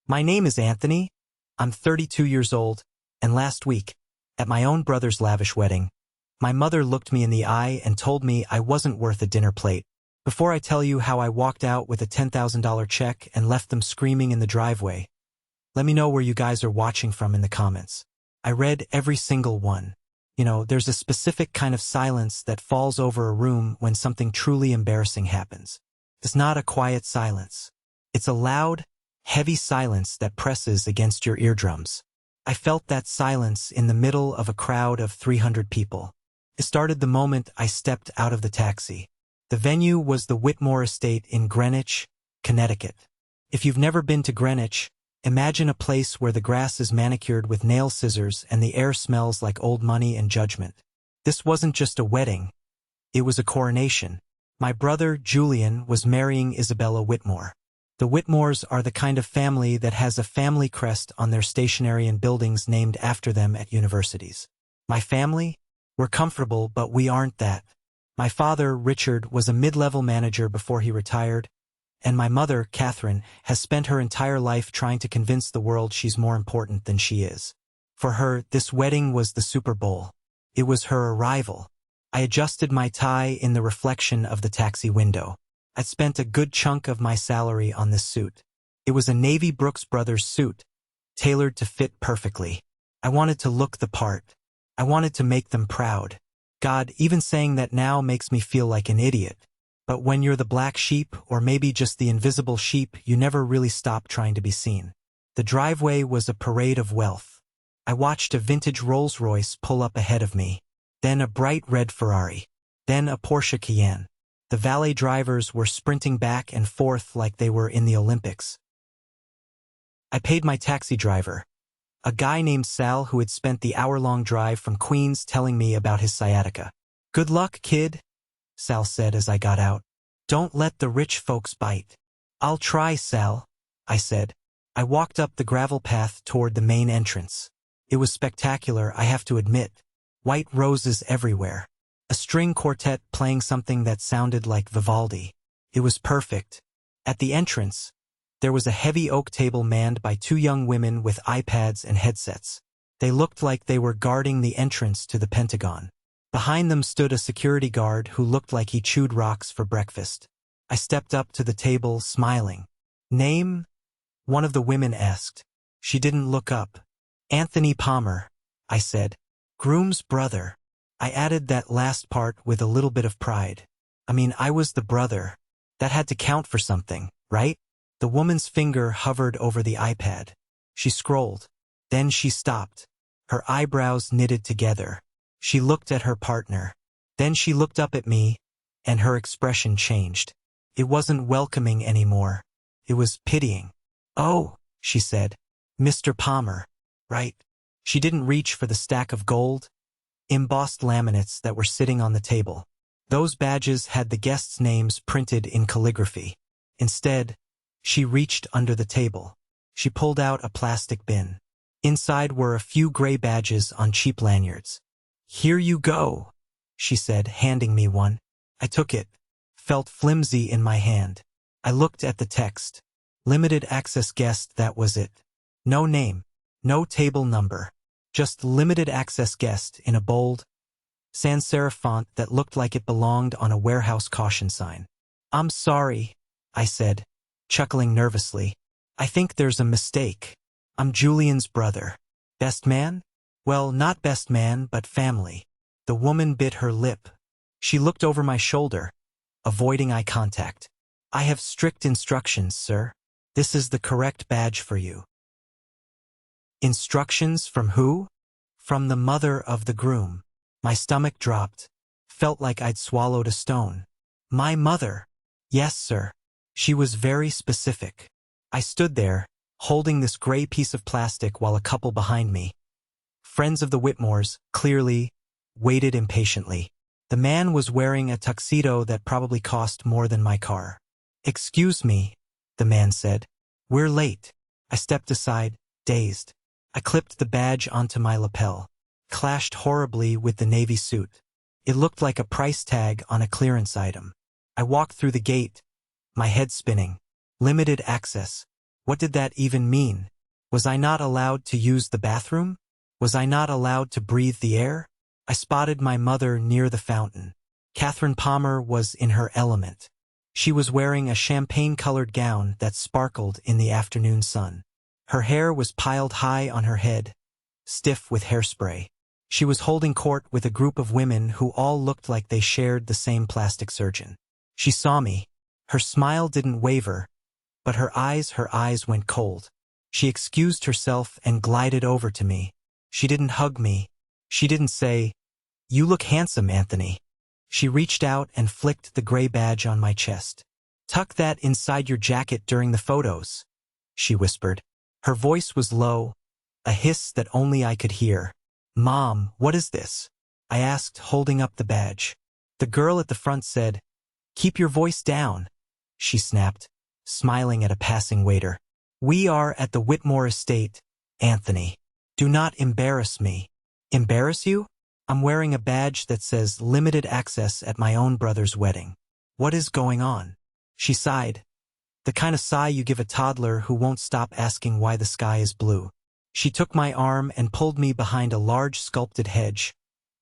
My name is Anthony. I'm 32 years old, and last week, at my own brother's lavish wedding, my mother looked me in the eye and told me I wasn't worth a dinner plate. Before I tell you how I walked out with a $10,000 check and left them screaming in the driveway, let me know where you guys are watching from in the comments. I read every single one. There's a specific kind of silence that falls over a room when something truly embarrassing happens. It's not a quiet silence. It's a loud, heavy silence that presses against your eardrums. I felt that silence in the middle of a crowd of 300 people. It started the moment I stepped out of the taxi. The venue was the Whitmore Estate in Greenwich, Connecticut. If you've never been to Greenwich, imagine a place where the grass is manicured with nail scissors and the air smells like old money and judgment. This wasn't just a wedding. It was a coronation. My brother, Julian, was marrying Isabella Whitmore. The Whitmores are the kind of family that has a family crest on their stationery and buildings named after them at universities. My family? We're comfortable, but we aren't that. My father, Richard, was a mid-level manager before he retired, and my mother, Catherine, has spent her entire life trying to convince the world she's more important than she is. For her, this wedding was the Super Bowl. It was her arrival. I adjusted my tie in the reflection of the taxi window. I'd spent a good chunk of my salary on this suit. It was a Navy Brooks Brothers suit, tailored to fit perfectly. I wanted to look the part. I wanted to make them proud. God, even saying that now makes me feel like an idiot. But when you're the black sheep, or maybe just the invisible sheep, you never really stop trying to be seen. The driveway was a parade of wealth. I watched a vintage Rolls-Royce pull up ahead of me, then a bright red Ferrari, then a Porsche Cayenne. The valet drivers were sprinting back and forth like they were in the Olympics. I paid my taxi driver, a guy named Sal who had spent the hour-long drive from Queens telling me about his sciatica. "Good luck, kid," Sal said as I got out. "Don't let the rich folks bite." "I'll try, Sal," I said. I walked up the gravel path toward the main entrance. It was spectacular, I have to admit. White roses everywhere. A string quartet playing something that sounded like Vivaldi. It was perfect. At the entrance, there was a heavy oak table manned by two young women with iPads and headsets. They looked like they were guarding the entrance to the Pentagon. Behind them stood a security guard who looked like he chewed rocks for breakfast. I stepped up to the table, smiling. "Name?" one of the women asked. She didn't look up. "Anthony Palmer," I said. "Groom's brother." I added that last part with a little bit of pride. I was the brother. That had to count for something, right? The woman's finger hovered over the iPad. She scrolled. Then she stopped. Her eyebrows knitted together. She looked at her partner. Then she looked up at me, and her expression changed. It wasn't welcoming anymore. It was pitying. "Oh," she said. "Mr. Palmer, right?" She didn't reach for the stack of gold, embossed laminates that were sitting on the table. Those badges had the guests' names printed in calligraphy. Instead, she reached under the table. She pulled out a plastic bin. Inside were a few gray badges on cheap lanyards. "Here you go," she said, handing me one. I took it, felt flimsy in my hand. I looked at the text. Limited access guest, that was it. No name, no table number. Just limited access guest in a bold, sans serif font that looked like it belonged on a warehouse caution sign. "I'm sorry," I said, chuckling nervously. "I think there's a mistake. I'm Julian's brother." "Best man?" "Well, not best man, but family." The woman bit her lip. She looked over my shoulder, avoiding eye contact. "I have strict instructions, sir. This is the correct badge for you." Instructions from who? From the mother of the groom. My stomach dropped. Felt like I'd swallowed a stone. My mother? Yes, sir. She was very specific. I stood there, holding this gray piece of plastic while a couple behind me, friends of the Whitmores, clearly, waited impatiently. The man was wearing a tuxedo that probably cost more than my car. "Excuse me," the man said. "We're late." I stepped aside, dazed. I clipped the badge onto my lapel. Clashed horribly with the navy suit. It looked like a price tag on a clearance item. I walked through the gate, my head spinning. Limited access. What did that even mean? Was I not allowed to use the bathroom? Was I not allowed to breathe the air? I spotted my mother near the fountain. Catherine Palmer was in her element. She was wearing a champagne-colored gown that sparkled in the afternoon sun. Her hair was piled high on her head, stiff with hairspray. She was holding court with a group of women who all looked like they shared the same plastic surgeon. She saw me. Her smile didn't waver, but her eyes went cold. She excused herself and glided over to me. She didn't hug me. She didn't say, "You look handsome, Anthony." She reached out and flicked the gray badge on my chest. "Tuck that inside your jacket during the photos," she whispered. Her voice was low, a hiss that only I could hear. "Mom, what is this?" I asked, holding up the badge. The girl at the front said, "Keep your voice down," she snapped, smiling at a passing waiter. "We are at the Whitmore estate, Anthony. Do not embarrass me." "Embarrass you? I'm wearing a badge that says limited access at my own brother's wedding. What is going on?" She sighed, the kind of sigh you give a toddler who won't stop asking why the sky is blue. She took my arm and pulled me behind a large sculpted hedge,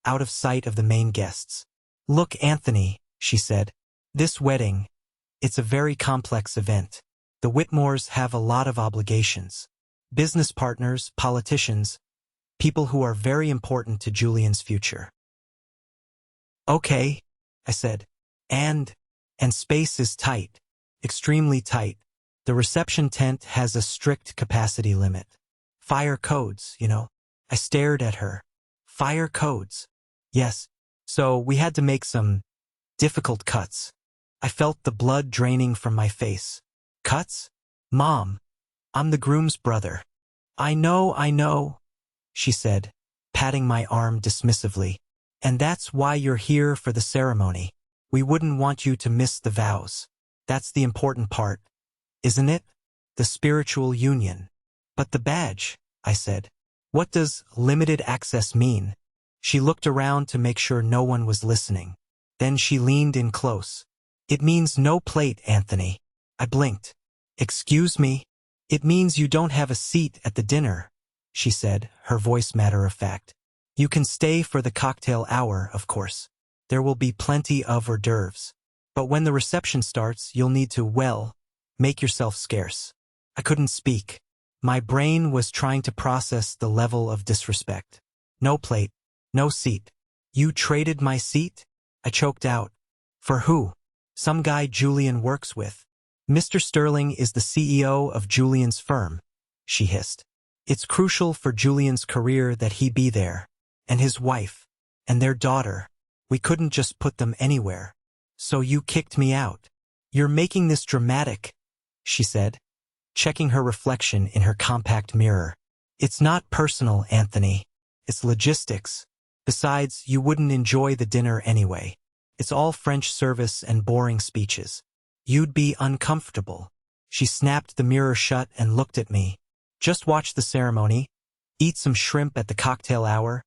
out of sight of the main guests. "Look, Anthony," she said. "This wedding, it's a very complex event. The Whitmores have a lot of obligations. Business partners, politicians, people who are very important to Julian's future." "Okay," I said. And space is tight. Extremely tight. The reception tent has a strict capacity limit. Fire codes, you know." I stared at her. "Fire codes?" "Yes. So we had to make some difficult cuts." I felt the blood draining from my face. "Cuts? Mom, I'm the groom's brother." I know," she said, patting my arm dismissively. "And that's why you're here for the ceremony. We wouldn't want you to miss the vows. That's the important part, isn't it? The spiritual union." "But the badge," I said. "What does limited access mean?" She looked around to make sure no one was listening. Then she leaned in close. "It means no plate, Anthony." I blinked. "Excuse me?" "It means you don't have a seat at the dinner," she said, her voice matter-of-fact. "You can stay for the cocktail hour, of course. There will be plenty of hors d'oeuvres. But when the reception starts, you'll need to, well, make yourself scarce." I couldn't speak. My brain was trying to process the level of disrespect. "No plate, no seat. You traded my seat?" I choked out. "For who?" "Some guy Julian works with. Mr. Sterling is the CEO of Julian's firm," she hissed. "It's crucial for Julian's career that he be there. And his wife. And their daughter. We couldn't just put them anywhere. So you kicked me out." "You're making this dramatic," she said, checking her reflection in her compact mirror. "It's not personal, Anthony. It's logistics. Besides, you wouldn't enjoy the dinner anyway. It's all French service and boring speeches. You'd be uncomfortable." She snapped the mirror shut and looked at me. "Just watch the ceremony, eat some shrimp at the cocktail hour,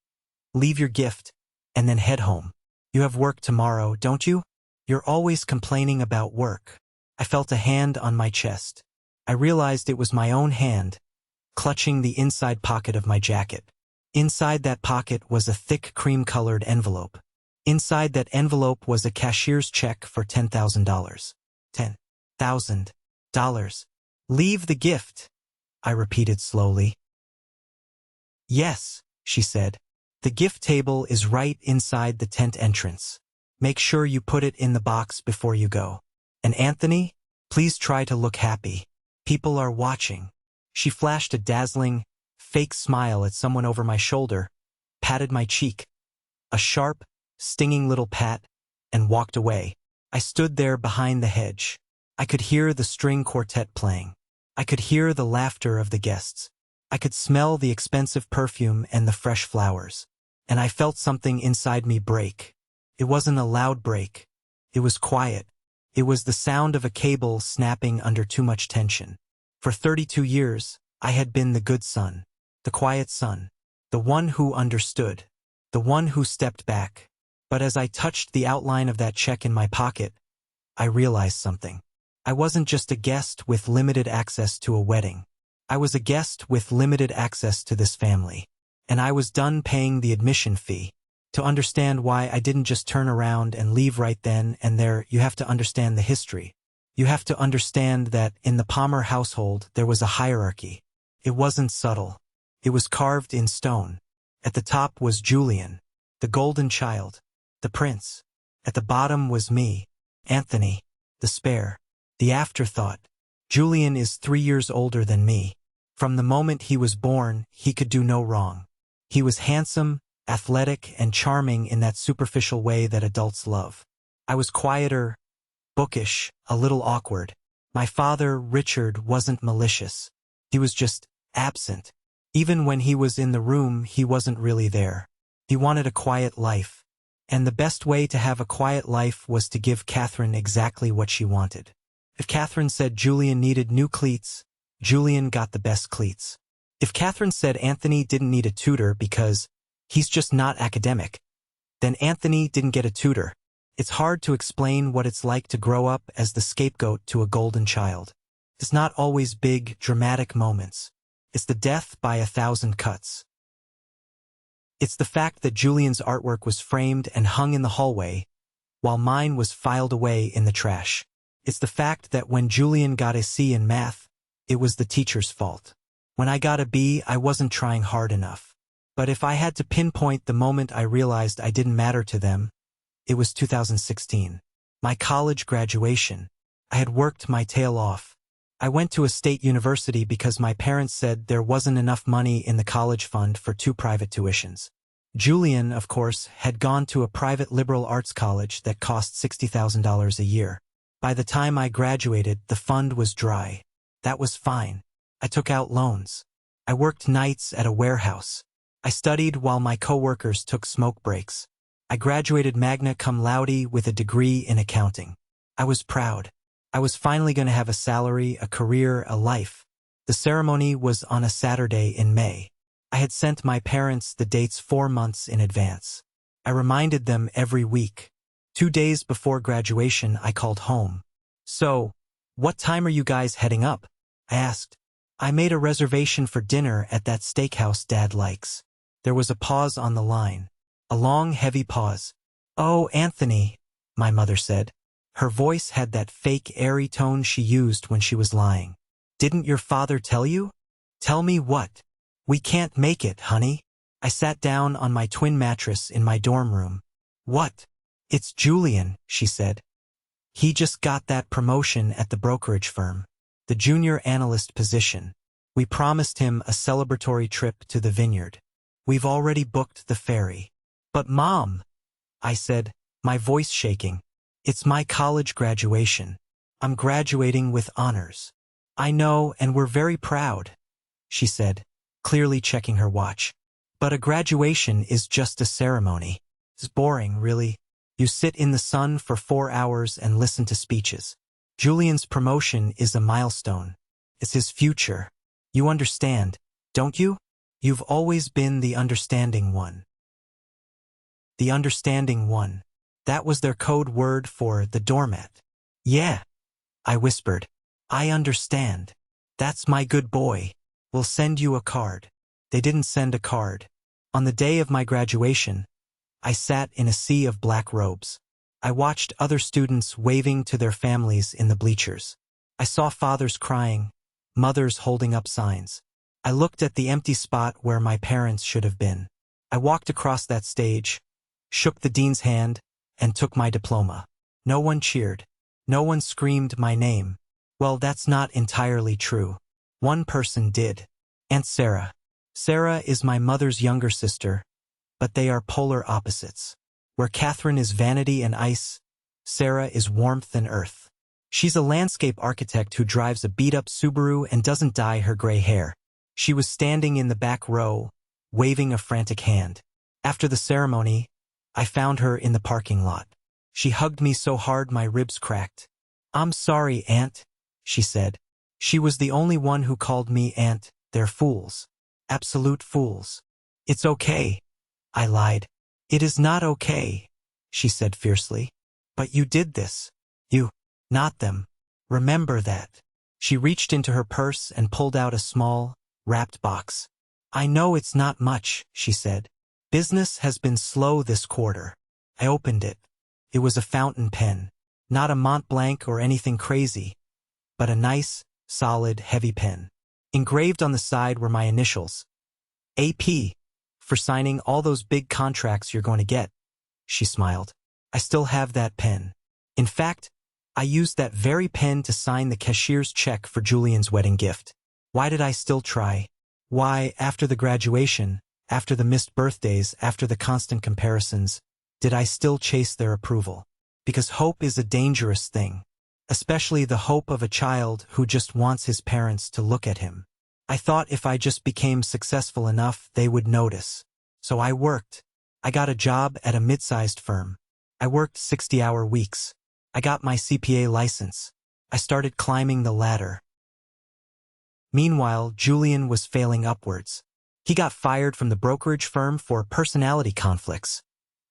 leave your gift, and then head home. You have work tomorrow, don't you? You're always complaining about work." I felt a hand on my chest. I realized it was my own hand, clutching the inside pocket of my jacket. Inside that pocket was a thick cream-colored envelope. Inside that envelope was a cashier's check for $10,000. $10,000. "Leave the gift," I repeated slowly. "Yes," she said. "The gift table is right inside the tent entrance. Make sure you put it in the box before you go. And Anthony, please try to look happy. People are watching." She flashed a dazzling, fake smile at someone over my shoulder, patted my cheek, a sharp, stinging little pat, and walked away. I stood there behind the hedge. I could hear the string quartet playing. I could hear the laughter of the guests. I could smell the expensive perfume and the fresh flowers. And I felt something inside me break. It wasn't a loud break. It was quiet. It was the sound of a cable snapping under too much tension. For 32 years, I had been the good son, the quiet son, the one who understood, the one who stepped back. But as I touched the outline of that check in my pocket, I realized something. I wasn't just a guest with limited access to a wedding. I was a guest with limited access to this family. And I was done paying the admission fee. To understand why I didn't just turn around and leave right then and there, you have to understand the history. You have to understand that in the Palmer household there was a hierarchy. It wasn't subtle. It was carved in stone. At the top was Julian, the golden child, the prince. At the bottom was me, Anthony, the spare, the afterthought. Julian is 3 years older than me. From the moment he was born, he could do no wrong. He was handsome, athletic, and charming in that superficial way that adults love. I was quieter, bookish, a little awkward. My father, Richard, wasn't malicious. He was just absent. Even when he was in the room, he wasn't really there. He wanted a quiet life. And the best way to have a quiet life was to give Catherine exactly what she wanted. If Catherine said Julian needed new cleats, Julian got the best cleats. If Catherine said Anthony didn't need a tutor because he's just not academic, then Anthony didn't get a tutor. It's hard to explain what it's like to grow up as the scapegoat to a golden child. It's not always big, dramatic moments. It's the death by 1,000 cuts. It's the fact that Julian's artwork was framed and hung in the hallway, while mine was filed away in the trash. It's the fact that when Julian got a C in math, it was the teacher's fault. When I got a B, I wasn't trying hard enough. But if I had to pinpoint the moment I realized I didn't matter to them, it was 2016. My college graduation. I had worked my tail off. I went to a state university because my parents said there wasn't enough money in the college fund for 2 private tuitions. Julian, of course, had gone to a private liberal arts college that cost $60,000 a year. By the time I graduated, the fund was dry. That was fine. I took out loans. I worked nights at a warehouse. I studied while my coworkers took smoke breaks. I graduated magna cum laude with a degree in accounting. I was proud. I was finally going to have a salary, a career, a life. The ceremony was on a Saturday in May. I had sent my parents the dates 4 months in advance. I reminded them every week. 2 days before graduation, I called home. "So, what time are you guys heading up?" I asked. "I made a reservation for dinner at that steakhouse Dad likes." There was a pause on the line. A long, heavy pause. "Oh, Anthony," my mother said. Her voice had that fake, airy tone she used when she was lying. "Didn't your father tell you?" "Tell me what?" "We can't make it, honey." I sat down on my twin mattress in my dorm room. "What?" "It's Julian," she said. "He just got that promotion at the brokerage firm. The junior analyst position. We promised him a celebratory trip to the vineyard. We've already booked the ferry." "But Mom," I said, my voice shaking. "It's my college graduation. I'm graduating with honors." "I know, and we're very proud," she said, clearly checking her watch. "But a graduation is just a ceremony. It's boring, really. You sit in the sun for 4 hours and listen to speeches. Julian's promotion is a milestone. It's his future. You understand, don't you? You've always been the understanding one." The understanding one. That was their code word for the doormat. "Yeah," I whispered. "I understand. That's my good boy. We'll send you a card." They didn't send a card. On the day of my graduation, I sat in a sea of black robes. I watched other students waving to their families in the bleachers. I saw fathers crying, mothers holding up signs. I looked at the empty spot where my parents should have been. I walked across that stage, shook the dean's hand, and took my diploma. No one cheered. No one screamed my name. Well, that's not entirely true. One person did. Aunt Sarah. Sarah is my mother's younger sister, but they are polar opposites. Where Catherine is vanity and ice, Sarah is warmth and earth. She's a landscape architect who drives a beat-up Subaru and doesn't dye her gray hair. She was standing in the back row, waving a frantic hand. After the ceremony, I found her in the parking lot. She hugged me so hard my ribs cracked. "I'm sorry, Aunt," she said. She was the only one who called me Aunt. "They're fools. Absolute fools." "It's okay," I lied. "It is not okay," she said fiercely. "But you did this. You, not them. Remember that. She reached into her purse and pulled out a small, wrapped box. I know it's not much, she said. Business has been slow this quarter. I opened it. It was a fountain pen. Not a Mont Blanc or anything crazy, but a nice, solid, heavy pen. Engraved on the side were my initials. AP, for signing all those big contracts you're going to get. She smiled. I still have that pen. In fact, I used that very pen to sign the cashier's check for Julian's wedding gift. Why did I still try? Why, after the graduation, after the missed birthdays, after the constant comparisons, did I still chase their approval? Because hope is a dangerous thing, especially the hope of a child who just wants his parents to look at him. I thought if I just became successful enough, they would notice. So I worked. I got a job at a mid-sized firm. I worked 60-hour weeks. I got my CPA license. I started climbing the ladder. Meanwhile, Julian was failing upwards. He got fired from the brokerage firm for personality conflicts,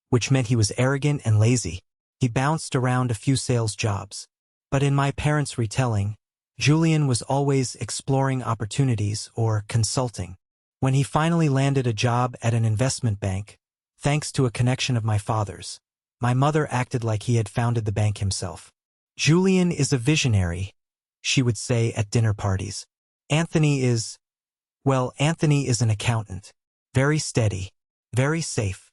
which meant he was arrogant and lazy. He bounced around a few sales jobs. But in my parents' retelling, Julian was always exploring opportunities or consulting. When he finally landed a job at an investment bank, thanks to a connection of my father's, my mother acted like he had founded the bank himself. Julian is a visionary, she would say at dinner parties. Anthony is an accountant. Very steady, very safe,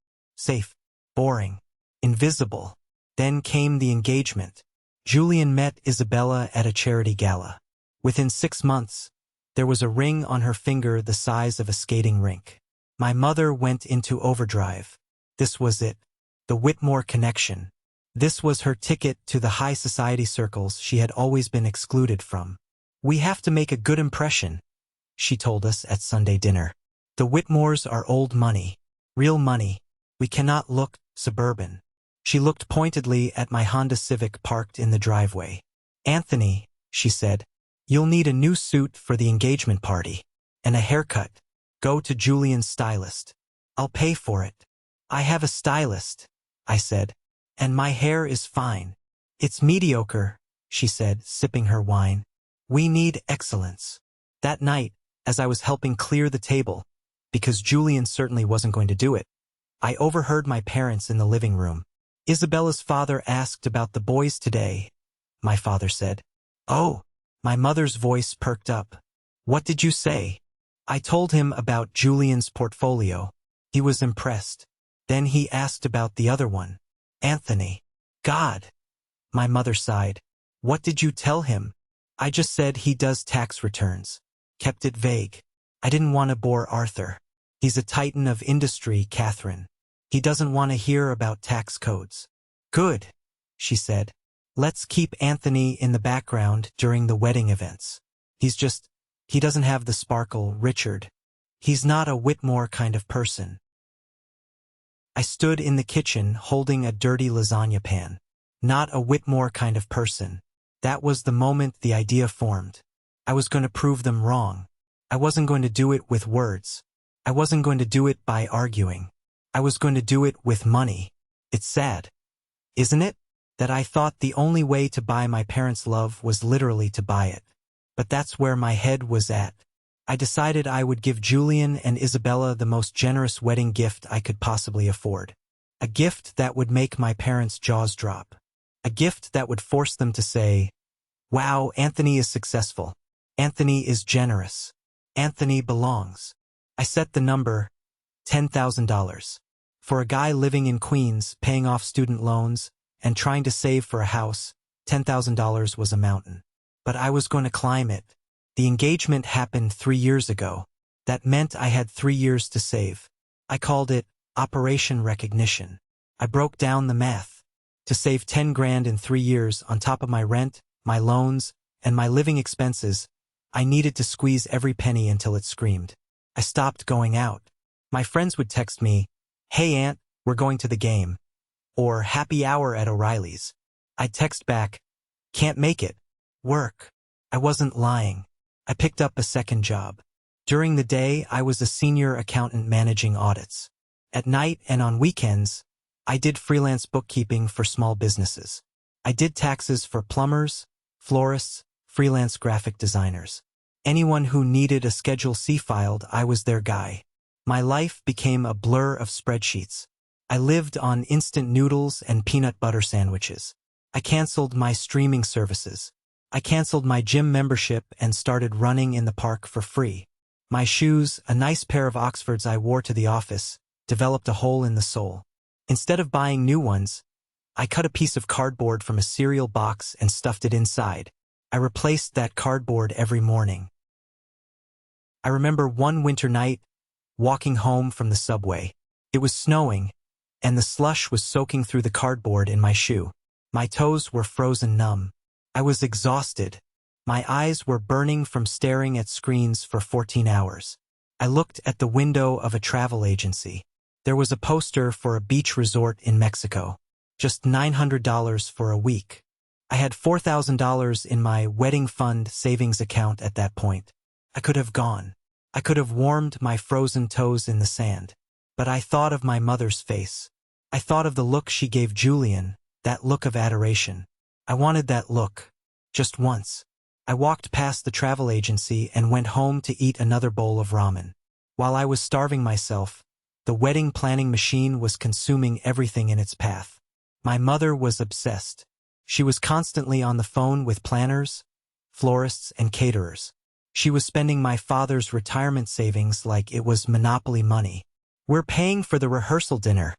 boring, invisible. Then came the engagement. Julian met Isabella at a charity gala. Within 6 months, there was a ring on her finger the size of a skating rink. My mother went into overdrive. This was it. The Whitmore connection. This was her ticket to the high society circles she had always been excluded from. We have to make a good impression, she told us at Sunday dinner. The Whitmores are old money. Real money. We cannot look suburban. She looked pointedly at my Honda Civic parked in the driveway. Anthony, she said, you'll need a new suit for the engagement party. And a haircut. Go to Julian's stylist. I'll pay for it. I have a stylist, I said. And my hair is fine. It's mediocre, she said, sipping her wine. We need excellence. That night, as I was helping clear the table, because Julian certainly wasn't going to do it, I overheard my parents in the living room. Isabella's father asked about the boys today, my father said. Oh, my mother's voice perked up. What did you say? I told him about Julian's portfolio. He was impressed. Then he asked about the other one. Anthony. God. My mother sighed. What did you tell him? I just said he does tax returns. Kept it vague. I didn't want to bore Arthur. He's a titan of industry, Catherine. He doesn't want to hear about tax codes. Good, she said. Let's keep Anthony in the background during the wedding events. He doesn't have the sparkle, Richard. He's not a Whitmore kind of person. I stood in the kitchen holding a dirty lasagna pan. Not a Whitmore kind of person. That was the moment the idea formed. I was going to prove them wrong. I wasn't going to do it with words. I wasn't going to do it by arguing. I was going to do it with money. It's sad, isn't it? That I thought the only way to buy my parents' love was literally to buy it. But that's where my head was at. I decided I would give Julian and Isabella the most generous wedding gift I could possibly afford. A gift that would make my parents' jaws drop. A gift that would force them to say, wow, Anthony is successful. Anthony is generous. Anthony belongs. I set the number, $10,000. For a guy living in Queens, paying off student loans, and trying to save for a house, $10,000 was a mountain. But I was going to climb it. The engagement happened 3 years ago. That meant I had 3 years to save. I called it Operation Recognition. I broke down the math. To save 10 grand in 3 years on top of my rent, my loans, and my living expenses, I needed to squeeze every penny until it screamed. I stopped going out. My friends would text me, hey Aunt, we're going to the game. Or happy hour at O'Reilly's. I'd text back, can't make it. Work. I wasn't lying. I picked up a second job. During the day, I was a senior accountant managing audits. At night and on weekends, I did freelance bookkeeping for small businesses. I did taxes for plumbers, florists, freelance graphic designers. Anyone who needed a Schedule C filed, I was their guy. My life became a blur of spreadsheets. I lived on instant noodles and peanut butter sandwiches. I canceled my streaming services. I canceled my gym membership and started running in the park for free. My shoes, a nice pair of Oxfords I wore to the office, developed a hole in the sole. Instead of buying new ones, I cut a piece of cardboard from a cereal box and stuffed it inside. I replaced that cardboard every morning. I remember one winter night, walking home from the subway. It was snowing, and the slush was soaking through the cardboard in my shoe. My toes were frozen numb. I was exhausted. My eyes were burning from staring at screens for 14 hours. I looked at the window of a travel agency. There was a poster for a beach resort in Mexico. Just $900 for a week. I had $4,000 in my wedding fund savings account at that point. I could have gone. I could have warmed my frozen toes in the sand. But I thought of my mother's face. I thought of the look she gave Julian, that look of adoration. I wanted that look. Just once. I walked past the travel agency and went home to eat another bowl of ramen. While I was starving myself, the wedding planning machine was consuming everything in its path. My mother was obsessed. She was constantly on the phone with planners, florists, and caterers. She was spending my father's retirement savings like it was Monopoly money. "We're paying for the rehearsal dinner,"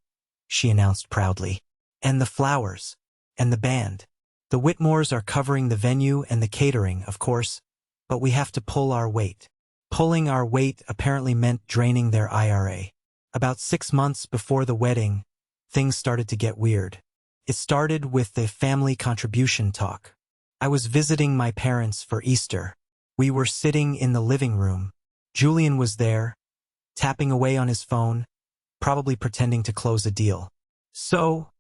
she announced proudly. "And the flowers. And the band. The Whitmores are covering the venue and the catering, of course, but we have to pull our weight." Pulling our weight apparently meant draining their IRA. About 6 months before the wedding, things started to get weird. It started with the family contribution talk. I was visiting my parents for Easter. We were sitting in the living room. Julian was there, tapping away on his phone, probably pretending to close a deal. "So,"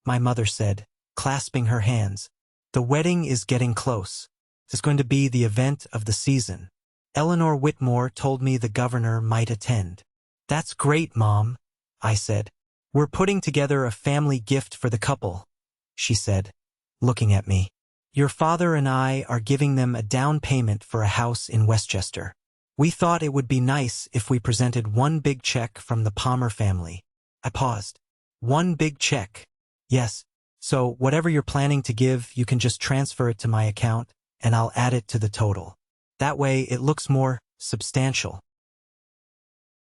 my mother said, clasping her hands, "the wedding is getting close. It's going to be the event of the season. Eleanor Whitmore told me the governor might attend." "That's great, Mom," I said. "We're putting together a family gift for the couple," she said, looking at me. "Your father and I are giving them a down payment for a house in Westchester. We thought it would be nice if we presented one big check from the Palmer family." I paused. "One big check?" "Yes. So whatever you're planning to give, you can just transfer it to my account, and I'll add it to the total. That way it looks more substantial."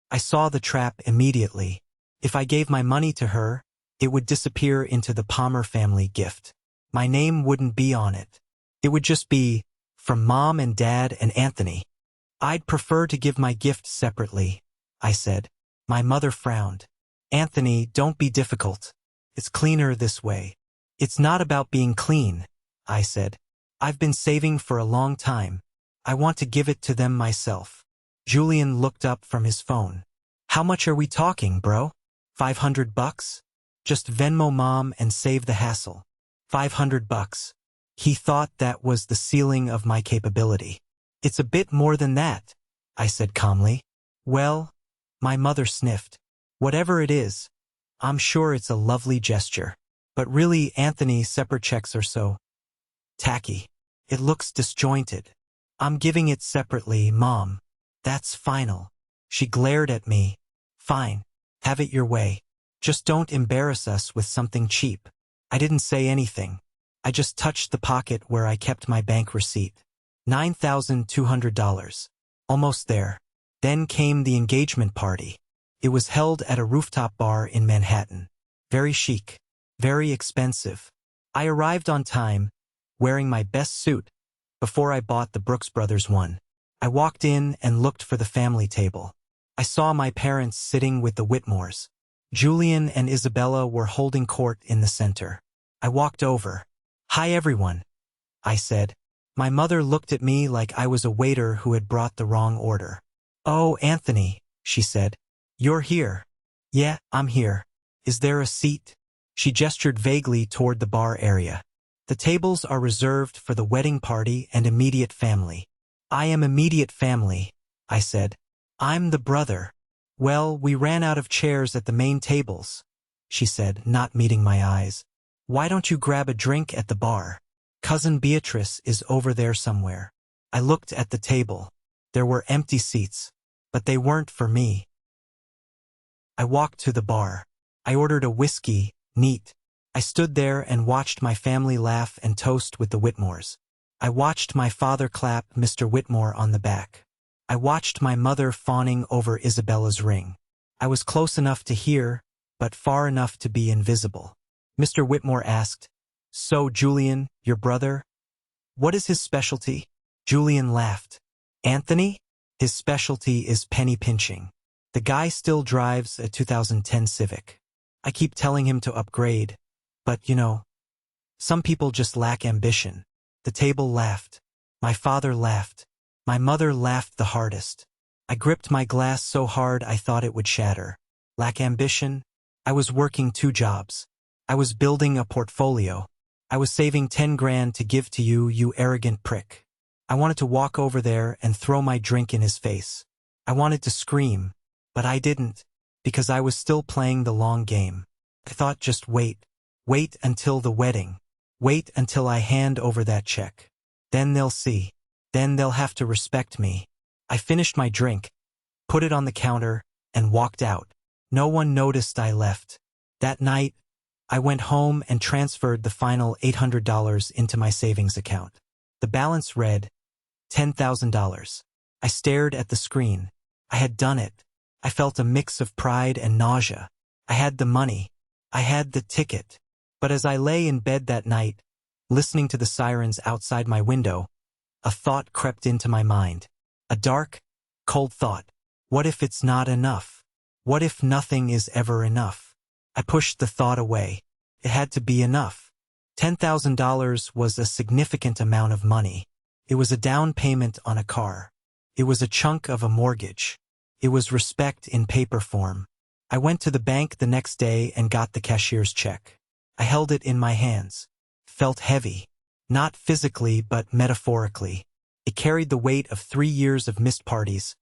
I saw the trap immediately. If I gave my money to her, it would disappear into the Palmer family gift. My name wouldn't be on it. It would just be, "From Mom and Dad and Anthony." "I'd prefer to give my gift separately," I said. My mother frowned. "Anthony, don't be difficult. It's cleaner this way." "It's not about being clean," I said. "I've been saving for a long time. I want to give it to them myself." Julian looked up from his phone. "How much are we talking, bro? $500? Just Venmo Mom and save the hassle." $500. He thought that was the ceiling of my capability. "It's a bit more than that," I said calmly. "Well," my mother sniffed. "Whatever it is, I'm sure it's a lovely gesture. But really, Anthony, separate checks are so tacky. It looks disjointed. I'm giving it separately, Mom. That's final." She glared at me. "Fine. Have it your way. Just don't embarrass us with something cheap." I didn't say anything. I just touched the pocket where I kept my bank receipt. $9,200. Almost there. Then came the engagement party. It was held at a rooftop bar in Manhattan. Very chic. Very expensive. I arrived on time, wearing my best suit, before I bought the Brooks Brothers one. I walked in and looked for the family table. I saw my parents sitting with the Whitmores. Julian and Isabella were holding court in the center. I walked over. "Hi everyone," I said. My mother looked at me like I was a waiter who had brought the wrong order. "Oh, Anthony," she said. "You're here." "Yeah, I'm here. Is there a seat?" She gestured vaguely toward the bar area. "The tables are reserved for the wedding party and immediate family." "I am immediate family," I said. "I'm the brother." "Well, we ran out of chairs at the main tables," she said, not meeting my eyes. "Why don't you grab a drink at the bar?" Cousin Beatrice is over there somewhere. I looked at the table. There were empty seats, but they weren't for me. I walked to the bar. I ordered a whiskey, neat. I stood there and watched my family laugh and toast with the Whitmores. I watched my father clap Mr. Whitmore on the back. I watched my mother fawning over Isabella's ring. I was close enough to hear, but far enough to be invisible. Mr. Whitmore asked, "So, Julian, your brother? What is his specialty?" Julian laughed. "Anthony? His specialty is penny pinching. The guy still drives a 2010 Civic. I keep telling him to upgrade, but some people just lack ambition." The table laughed. My father laughed. My mother laughed the hardest. I gripped my glass so hard I thought it would shatter. Lack ambition? I was working 2 jobs. I was building a portfolio. I was saving 10 grand to give to you, you arrogant prick. I wanted to walk over there and throw my drink in his face. I wanted to scream, but I didn't, because I was still playing the long game. I thought, just wait. Wait until the wedding. Wait until I hand over that check. Then they'll see. Then they'll have to respect me. I finished my drink, put it on the counter, and walked out. No one noticed I left. That night, I went home and transferred the final $800 into my savings account. The balance read, $10,000. I stared at the screen. I had done it. I felt a mix of pride and nausea. I had the money. I had the ticket. But as I lay in bed that night, listening to the sirens outside my window, a thought crept into my mind. A dark, cold thought. What if it's not enough? What if nothing is ever enough? I pushed the thought away. It had to be enough. $10,000 was a significant amount of money. It was a down payment on a car. It was a chunk of a mortgage. It was respect in paper form. I went to the bank the next day and got the cashier's check. I held it in my hands. Felt heavy. Not physically, but metaphorically. It carried the weight of 3 years of missed parties,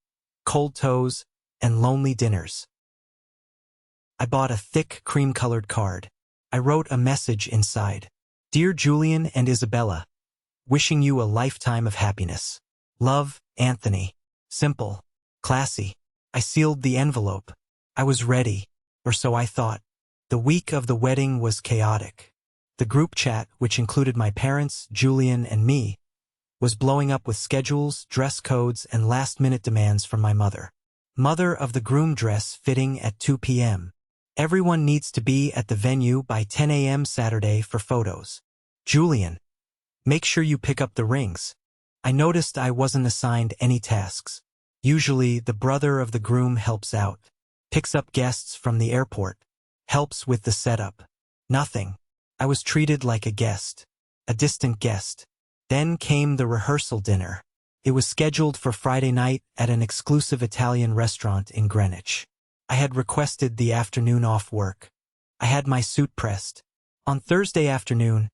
cold toes, and lonely dinners. I bought a thick, cream-colored card. I wrote a message inside. "Dear Julian and Isabella, wishing you a lifetime of happiness. Love, Anthony." Simple. Classy. I sealed the envelope. I was ready, or so I thought. The week of the wedding was chaotic. The group chat, which included my parents, Julian, and me, was blowing up with schedules, dress codes, and last-minute demands from my mother. Mother of the groom dress fitting at 2 p.m. Everyone needs to be at the venue by 10 a.m. Saturday for photos. Julian, make sure you pick up the rings. I noticed I wasn't assigned any tasks. Usually, the brother of the groom helps out, picks up guests from the airport, helps with the setup. Nothing. I was treated like a guest, a distant guest. Then came the rehearsal dinner. It was scheduled for Friday night at an exclusive Italian restaurant in Greenwich. I had requested the afternoon off work. I had my suit pressed. On Thursday afternoon,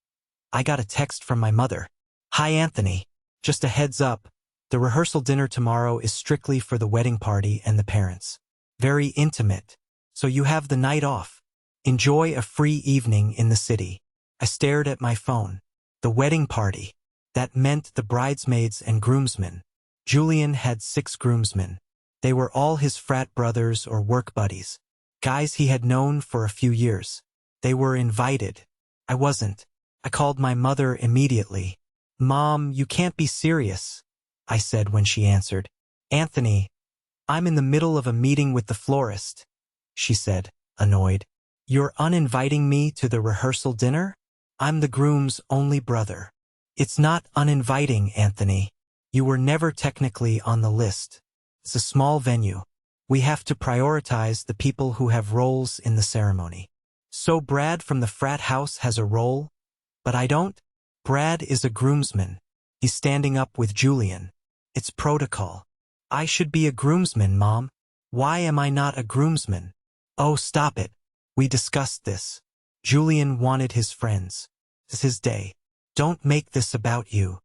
I got a text from my mother. "Hi Anthony, just a heads up, the rehearsal dinner tomorrow is strictly for the wedding party and the parents. Very intimate, so you have the night off. Enjoy a free evening in the city." I stared at my phone. The wedding party. That meant the bridesmaids and groomsmen. Julian had 6 groomsmen. They were all his frat brothers or work buddies. Guys he had known for a few years. They were invited. I wasn't. I called my mother immediately. "Mom, you can't be serious," I said when she answered. "Anthony, I'm in the middle of a meeting with the florist," she said, annoyed. "You're uninviting me to the rehearsal dinner? I'm the groom's only brother." "It's not uninviting, Anthony. You were never technically on the list. It's a small venue. We have to prioritize the people who have roles in the ceremony. So Brad from the frat house has a role, but I don't? Brad is a groomsman. He's standing up with Julian. It's protocol. I should be a groomsman, Mom. Why am I not a groomsman?" "Oh, stop it. We discussed this. Julian wanted his friends. It's his day. Don't make this about you."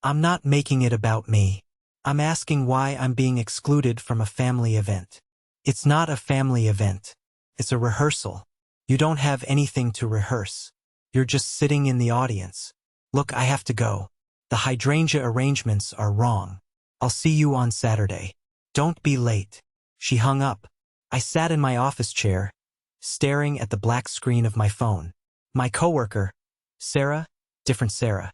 "I'm not making it about me. I'm asking why I'm being excluded from a family event." "It's not a family event. It's a rehearsal. You don't have anything to rehearse." You're just sitting in the audience. Look, I have to go. The hydrangea arrangements are wrong. I'll see you on Saturday. Don't be late. She hung up. I sat in my office chair, staring at the black screen of my phone. My coworker, Sarah, different Sarah,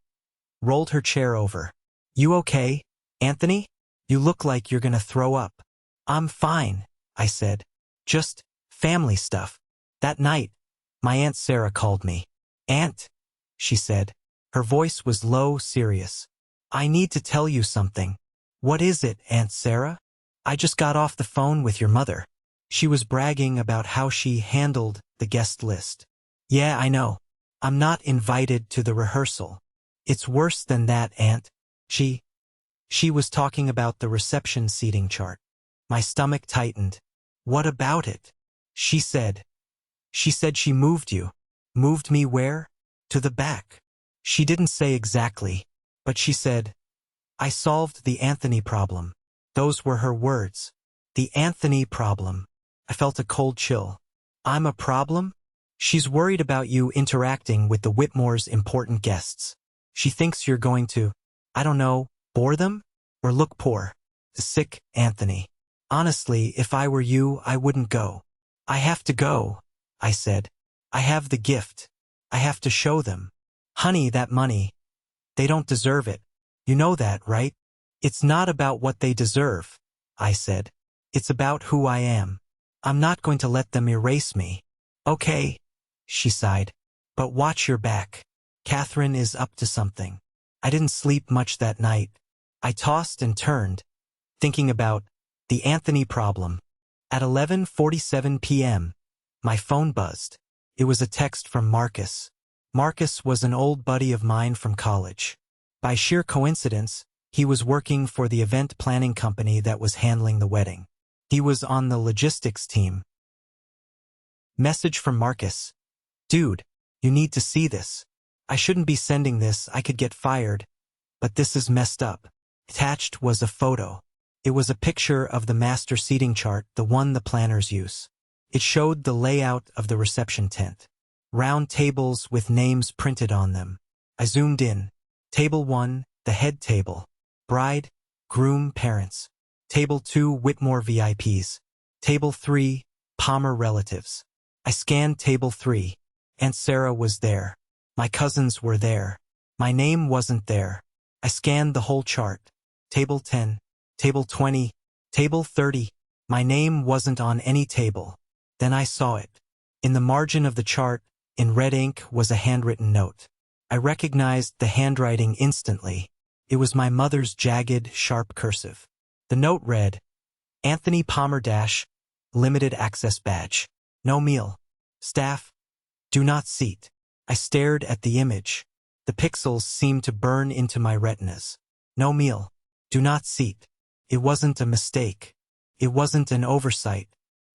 rolled her chair over. You okay, Anthony? You look like you're gonna throw up. I'm fine, I said. Just family stuff. That night, my Aunt Sarah called me. Aunt, she said. Her voice was low, serious. I need to tell you something. What is it, Aunt Sarah? I just got off the phone with your mother. She was bragging about how she handled the guest list. Yeah, I know. I'm not invited to the rehearsal. It's worse than that, Aunt. She was talking about the reception seating chart. My stomach tightened. What about it? She said she moved you. Moved me where? To the back. She didn't say exactly, but she said, I solved the Anthony problem. Those were her words. The Anthony problem. I felt a cold chill. I'm a problem? She's worried about you interacting with the Whitmore's important guests. She thinks you're going to, I don't know, bore them? Or look poor. The sick Anthony. Honestly, if I were you, I wouldn't go. I have to go, I said. I have the gift. I have to show them. Honey, that money. They don't deserve it. You know that, right? It's not about what they deserve, I said. It's about who I am. I'm not going to let them erase me. Okay, she sighed. But watch your back. Catherine is up to something. I didn't sleep much that night. I tossed and turned, thinking about the Anthony problem. At 11:47 p.m., my phone buzzed. It was a text from Marcus. Marcus was an old buddy of mine from college. By sheer coincidence, he was working for the event planning company that was handling the wedding. He was on the logistics team. Message from Marcus. Dude, you need to see this. I shouldn't be sending this, I could get fired. But this is messed up. Attached was a photo. It was a picture of the master seating chart, the one the planners use. It showed the layout of the reception tent. Round tables with names printed on them. I zoomed in. Table 1, the head table. Bride, groom, parents. Table 2, Whitmore VIPs. Table 3, Palmer relatives. I scanned table 3. Aunt Sarah was there. My cousins were there. My name wasn't there. I scanned the whole chart. Table 10, table 20, table 30. My name wasn't on any table. Then I saw it. In the margin of the chart, in red ink, was a handwritten note. I recognized the handwriting instantly. It was my mother's jagged, sharp cursive. The note read, Anthony Palmer - limited access badge. No meal. Staff. Do not seat. I stared at the image. The pixels seemed to burn into my retinas. No meal. Do not seat. It wasn't a mistake. It wasn't an oversight.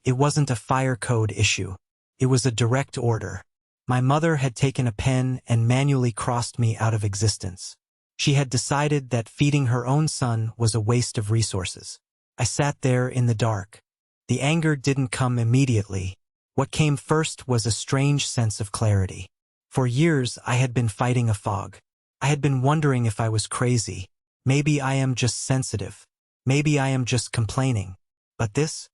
It wasn't a fire code issue. It was a direct order. My mother had taken a pen and manually crossed me out of existence. She had decided that feeding her own son was a waste of resources. I sat there in the dark. The anger didn't come immediately. What came first was a strange sense of clarity. For years, I had been fighting a fog. I had been wondering if I was crazy. Maybe I am just sensitive. Maybe I am just complaining. But this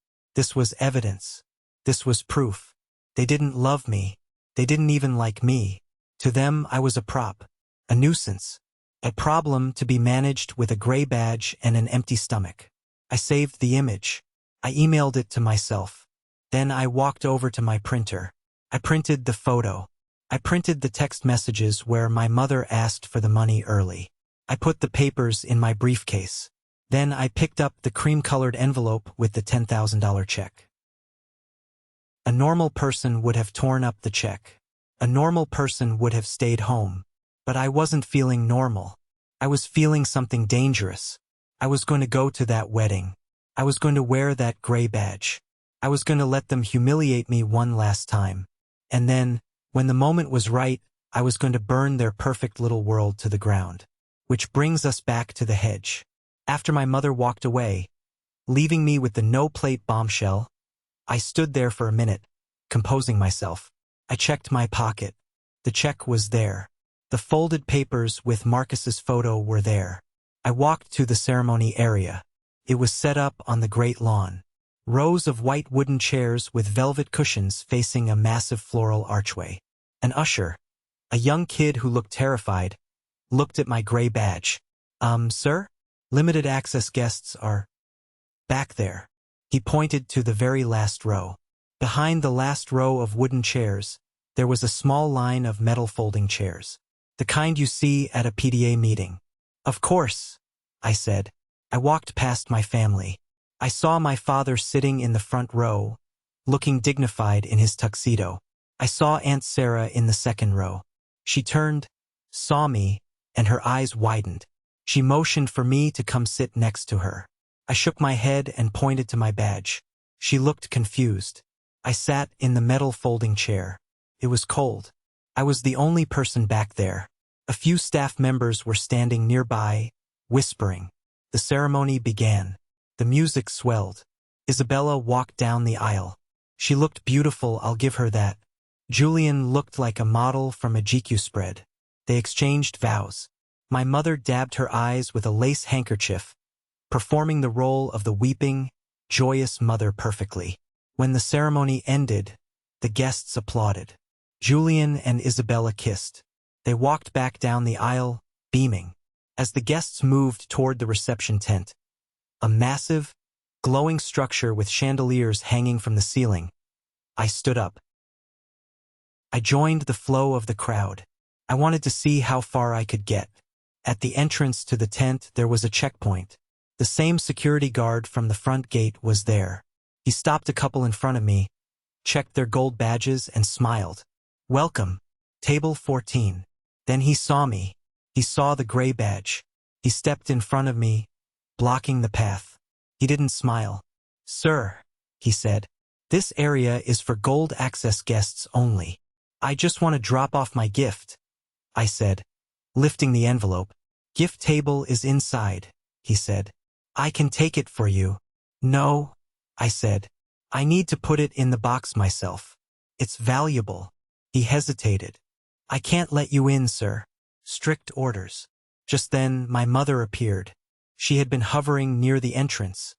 was evidence. This was proof. They didn't love me. They didn't even like me. To them, I was a prop, a nuisance, a problem to be managed with a gray badge and an empty stomach. I saved the image. I emailed it to myself. Then I walked over to my printer. I printed the photo. I printed the text messages where my mother asked for the money early. I put the papers in my briefcase. Then I picked up the cream-colored envelope with the $10,000 check. A normal person would have torn up the check. A normal person would have stayed home. But I wasn't feeling normal. I was feeling something dangerous. I was going to go to that wedding. I was going to wear that gray badge. I was going to let them humiliate me one last time. And then, when the moment was right, I was going to burn their perfect little world to the ground. Which brings us back to the hedge. After my mother walked away, leaving me with the no-plate bombshell, I stood there for a minute, composing myself. I checked my pocket. The check was there. The folded papers with Marcus's photo were there. I walked to the ceremony area. It was set up on the great lawn. Rows of white wooden chairs with velvet cushions facing a massive floral archway. An usher, a young kid who looked terrified, looked at my gray badge. Sir? Limited access guests are back there. He pointed to the very last row. Behind the last row of wooden chairs, there was a small line of metal folding chairs. The kind you see at a PTA meeting. Of course, I said. I walked past my family. I saw my father sitting in the front row, looking dignified in his tuxedo. I saw Aunt Sarah in the second row. She turned, saw me, and her eyes widened. She motioned for me to come sit next to her. I shook my head and pointed to my badge. She looked confused. I sat in the metal folding chair. It was cold. I was the only person back there. A few staff members were standing nearby, whispering. The ceremony began. The music swelled. Isabella walked down the aisle. She looked beautiful, I'll give her that. Julian looked like a model from a GQ spread. They exchanged vows. My mother dabbed her eyes with a lace handkerchief, performing the role of the weeping, joyous mother perfectly. When the ceremony ended, the guests applauded. Julian and Isabella kissed. They walked back down the aisle, beaming. As the guests moved toward the reception tent, a massive, glowing structure with chandeliers hanging from the ceiling, I stood up. I joined the flow of the crowd. I wanted to see how far I could get. At the entrance to the tent, there was a checkpoint. The same security guard from the front gate was there. He stopped a couple in front of me, checked their gold badges, and smiled. Welcome, table 14. Then he saw me. He saw the gray badge. He stepped in front of me, blocking the path. He didn't smile. Sir, he said, this area is for gold access guests only. I just want to drop off my gift, I said, lifting the envelope. Gift table is inside, he said. I can take it for you. No, I said. I need to put it in the box myself. It's valuable. He hesitated. I can't let you in, sir. Strict orders. Just then, my mother appeared. She had been hovering near the entrance,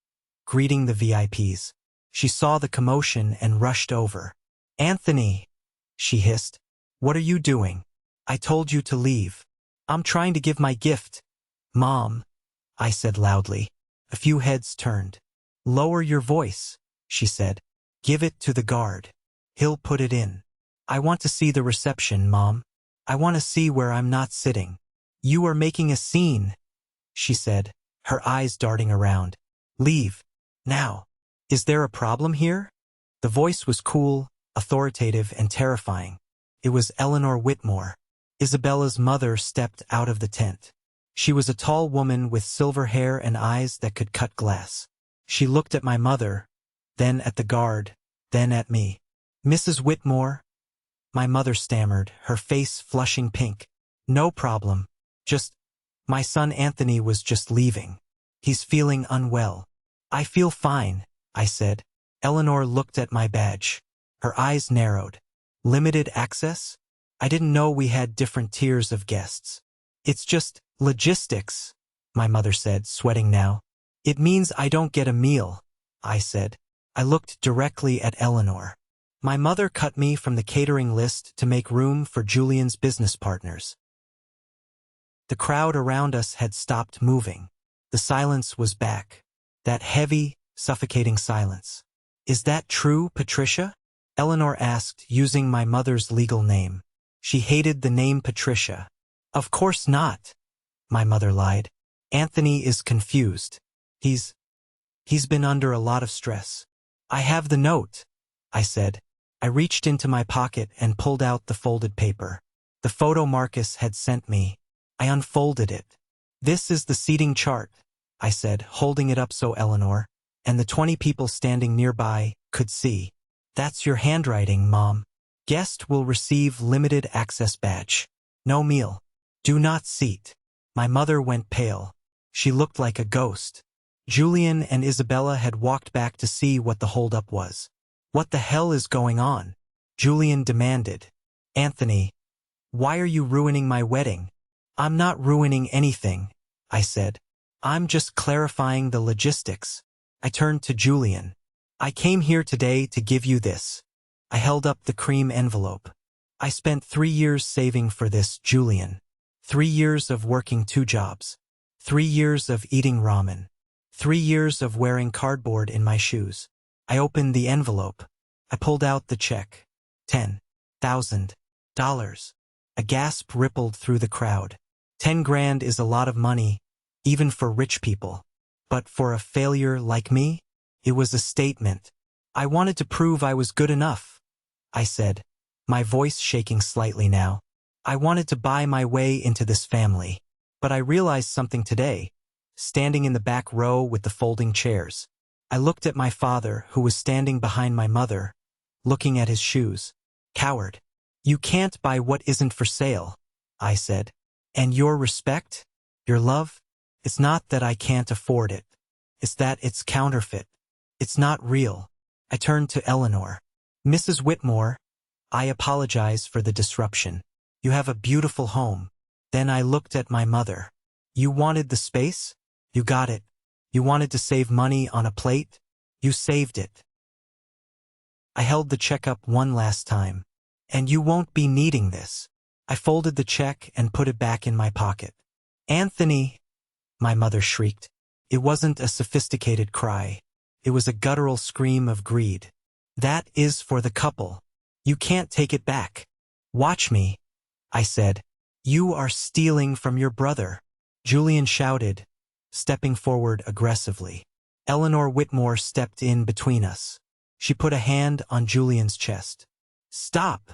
greeting the VIPs. She saw the commotion and rushed over. Anthony, she hissed. What are you doing? I told you to leave. I'm trying to give my gift. Mom, I said loudly. A few heads turned. Lower your voice, she said. Give it to the guard. He'll put it in. I want to see the reception, Mom. I want to see where I'm not sitting. You are making a scene, she said, her eyes darting around. Leave. Now. Is there a problem here? The voice was cool, authoritative, and terrifying. It was Eleanor Whitmore. Isabella's mother stepped out of the tent. She was a tall woman with silver hair and eyes that could cut glass. She looked at my mother, then at the guard, then at me. Mrs. Whitmore? My mother stammered, her face flushing pink. No problem. My son Anthony was just leaving. He's feeling unwell. I feel fine, I said. Eleanor looked at my badge. Her eyes narrowed. Limited access? I didn't know we had different tiers of guests. It's just logistics, my mother said, sweating now. It means I don't get a meal, I said. I looked directly at Eleanor. My mother cut me from the catering list to make room for Julian's business partners. The crowd around us had stopped moving. The silence was back. That heavy, suffocating silence. Is that true, Patricia? Eleanor asked, using my mother's legal name. She hated the name Patricia. Of course not, my mother lied. Anthony is confused. He's been under a lot of stress. I have the note, I said. I reached into my pocket and pulled out the folded paper. The photo Marcus had sent me. I unfolded it. This is the seating chart, I said, holding it up so Eleanor, and the 20 people standing nearby, could see. That's your handwriting, Mom. Guest will receive limited access badge. No meal. Do not seat. My mother went pale. She looked like a ghost. Julian and Isabella had walked back to see what the holdup was. What the hell is going on? Julian demanded. Anthony, Why are you ruining my wedding? I'm not ruining anything, I said. I'm just clarifying the logistics. I turned to Julian. I came here today to give you this. I held up the cream envelope. I spent 3 years saving for this, Julian. 3 years of working 2 jobs. 3 years of eating ramen. 3 years of wearing cardboard in my shoes. I opened the envelope. I pulled out the check. $10,000. A gasp rippled through the crowd. 10 grand is a lot of money, even for rich people. But for a failure like me, it was a statement. I wanted to prove I was good enough, I said, my voice shaking slightly now. I wanted to buy my way into this family. But I realized something today, standing in the back row with the folding chairs. I looked at my father, who was standing behind my mother, looking at his shoes. Coward. You can't buy what isn't for sale, I said. And your respect? Your love? It's not that I can't afford it. It's that it's counterfeit. It's not real. I turned to Eleanor. Mrs. Whitmore, I apologize for the disruption. You have a beautiful home. Then I looked at my mother. You wanted the space? You got it. You wanted to save money on a plate? You saved it. I held the check up one last time. And you won't be needing this. I folded the check and put it back in my pocket. Anthony, my mother shrieked. It wasn't a sophisticated cry. It was a guttural scream of greed. That is for the couple. You can't take it back. Watch me, I said. You are stealing from your brother. Julian shouted, stepping forward aggressively. Eleanor Whitmore stepped in between us. She put a hand on Julian's chest. Stop,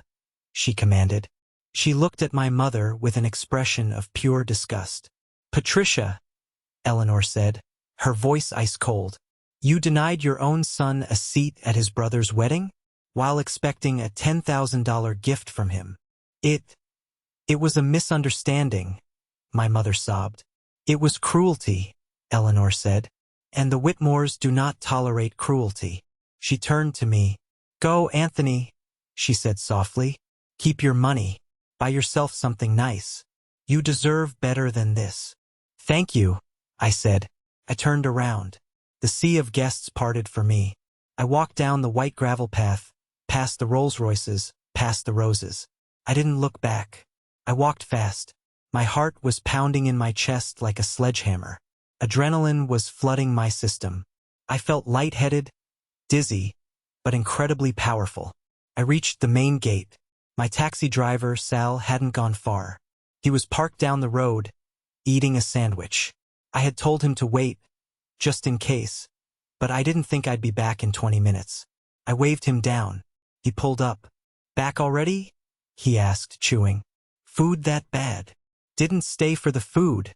she commanded. She looked at my mother with an expression of pure disgust. Patricia, Eleanor said, her voice ice cold. You denied your own son a seat at his brother's wedding, while expecting a $10,000 gift from him. It was a misunderstanding, my mother sobbed. It was cruelty, Eleanor said, and the Whitmores do not tolerate cruelty. She turned to me. Go, Anthony, she said softly. Keep your money. Buy yourself something nice. You deserve better than this. Thank you, I said. I turned around. The sea of guests parted for me. I walked down the white gravel path, past the Rolls-Royces, past the roses. I didn't look back. I walked fast. My heart was pounding in my chest like a sledgehammer. Adrenaline was flooding my system. I felt lightheaded, dizzy, but incredibly powerful. I reached the main gate. My taxi driver, Sal, hadn't gone far. He was parked down the road, eating a sandwich. I had told him to wait, just in case, but I didn't think I'd be back in 20 minutes. I waved him down. He pulled up. Back already? He asked, chewing. Food that bad? Didn't stay for the food,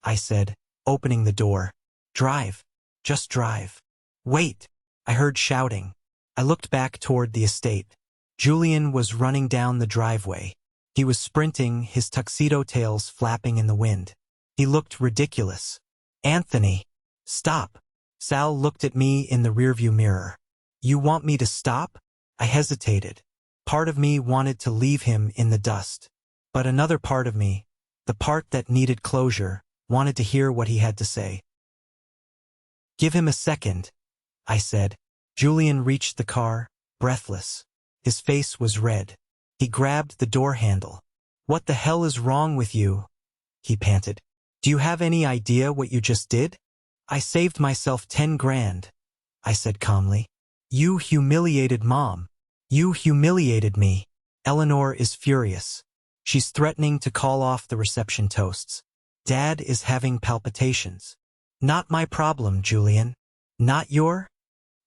I said, opening the door. Drive. Just drive. Wait, I heard shouting. I looked back toward the estate. Julian was running down the driveway. He was sprinting, his tuxedo tails flapping in the wind. He looked ridiculous. Anthony, stop. Sal looked at me in the rearview mirror. You want me to stop? I hesitated. Part of me wanted to leave him in the dust. But another part of me, the part that needed closure, wanted to hear what he had to say. Give him a second, I said. Julian reached the car, breathless. His face was red. He grabbed the door handle. What the hell is wrong with you? He panted. Do you have any idea what you just did? I saved myself 10 grand, I said calmly. You humiliated Mom. You humiliated me. Eleanor is furious. She's threatening to call off the reception toasts. Dad is having palpitations. Not my problem, Julian. Not your?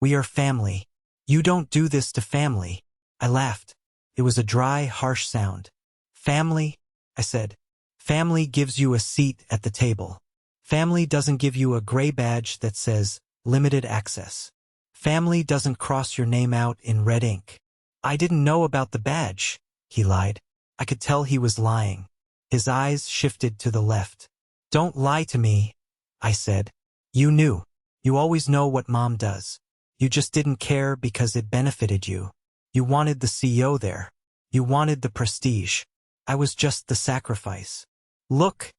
We are family. You don't do this to family. I laughed. It was a dry, harsh sound. Family? I said. Family gives you a seat at the table. Family doesn't give you a gray badge that says, limited access. Family doesn't cross your name out in red ink. I didn't know about the badge, he lied. I could tell he was lying. His eyes shifted to the left. Don't lie to me, I said. You knew. You always know what Mom does. You just didn't care because it benefited you. You wanted the CEO there. You wanted the prestige. I was just the sacrifice. Look,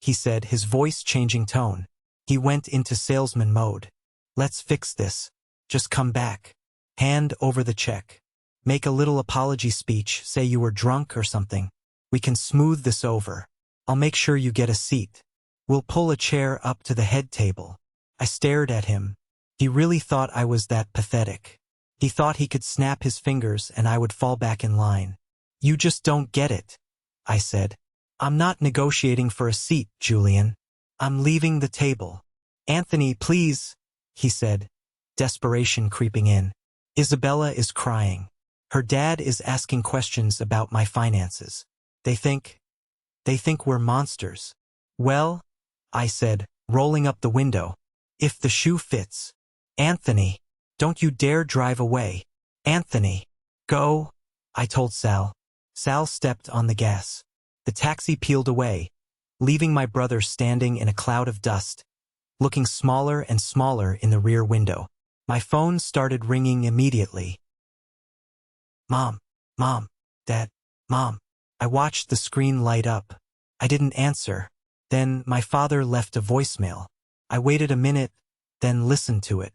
he said, his voice changing tone. He went into salesman mode. Let's fix this. Just come back. Hand over the check. Make a little apology speech, say you were drunk or something. We can smooth this over. I'll make sure you get a seat. We'll pull a chair up to the head table. I stared at him. He really thought I was that pathetic. He thought he could snap his fingers and I would fall back in line. You just don't get it, I said. I'm not negotiating for a seat, Julian. I'm leaving the table. Anthony, please, he said, desperation creeping in. Isabella is crying. Her dad is asking questions about my finances. They think we're monsters. Well, I said, rolling up the window. If the shoe fits. Anthony, don't you dare drive away. Anthony, go, I told Sal. Sal stepped on the gas. The taxi peeled away, leaving my brother standing in a cloud of dust, looking smaller and smaller in the rear window. My phone started ringing immediately. Mom, Dad, Mom. I watched the screen light up. I didn't answer. Then my father left a voicemail. I waited a minute, then listened to it.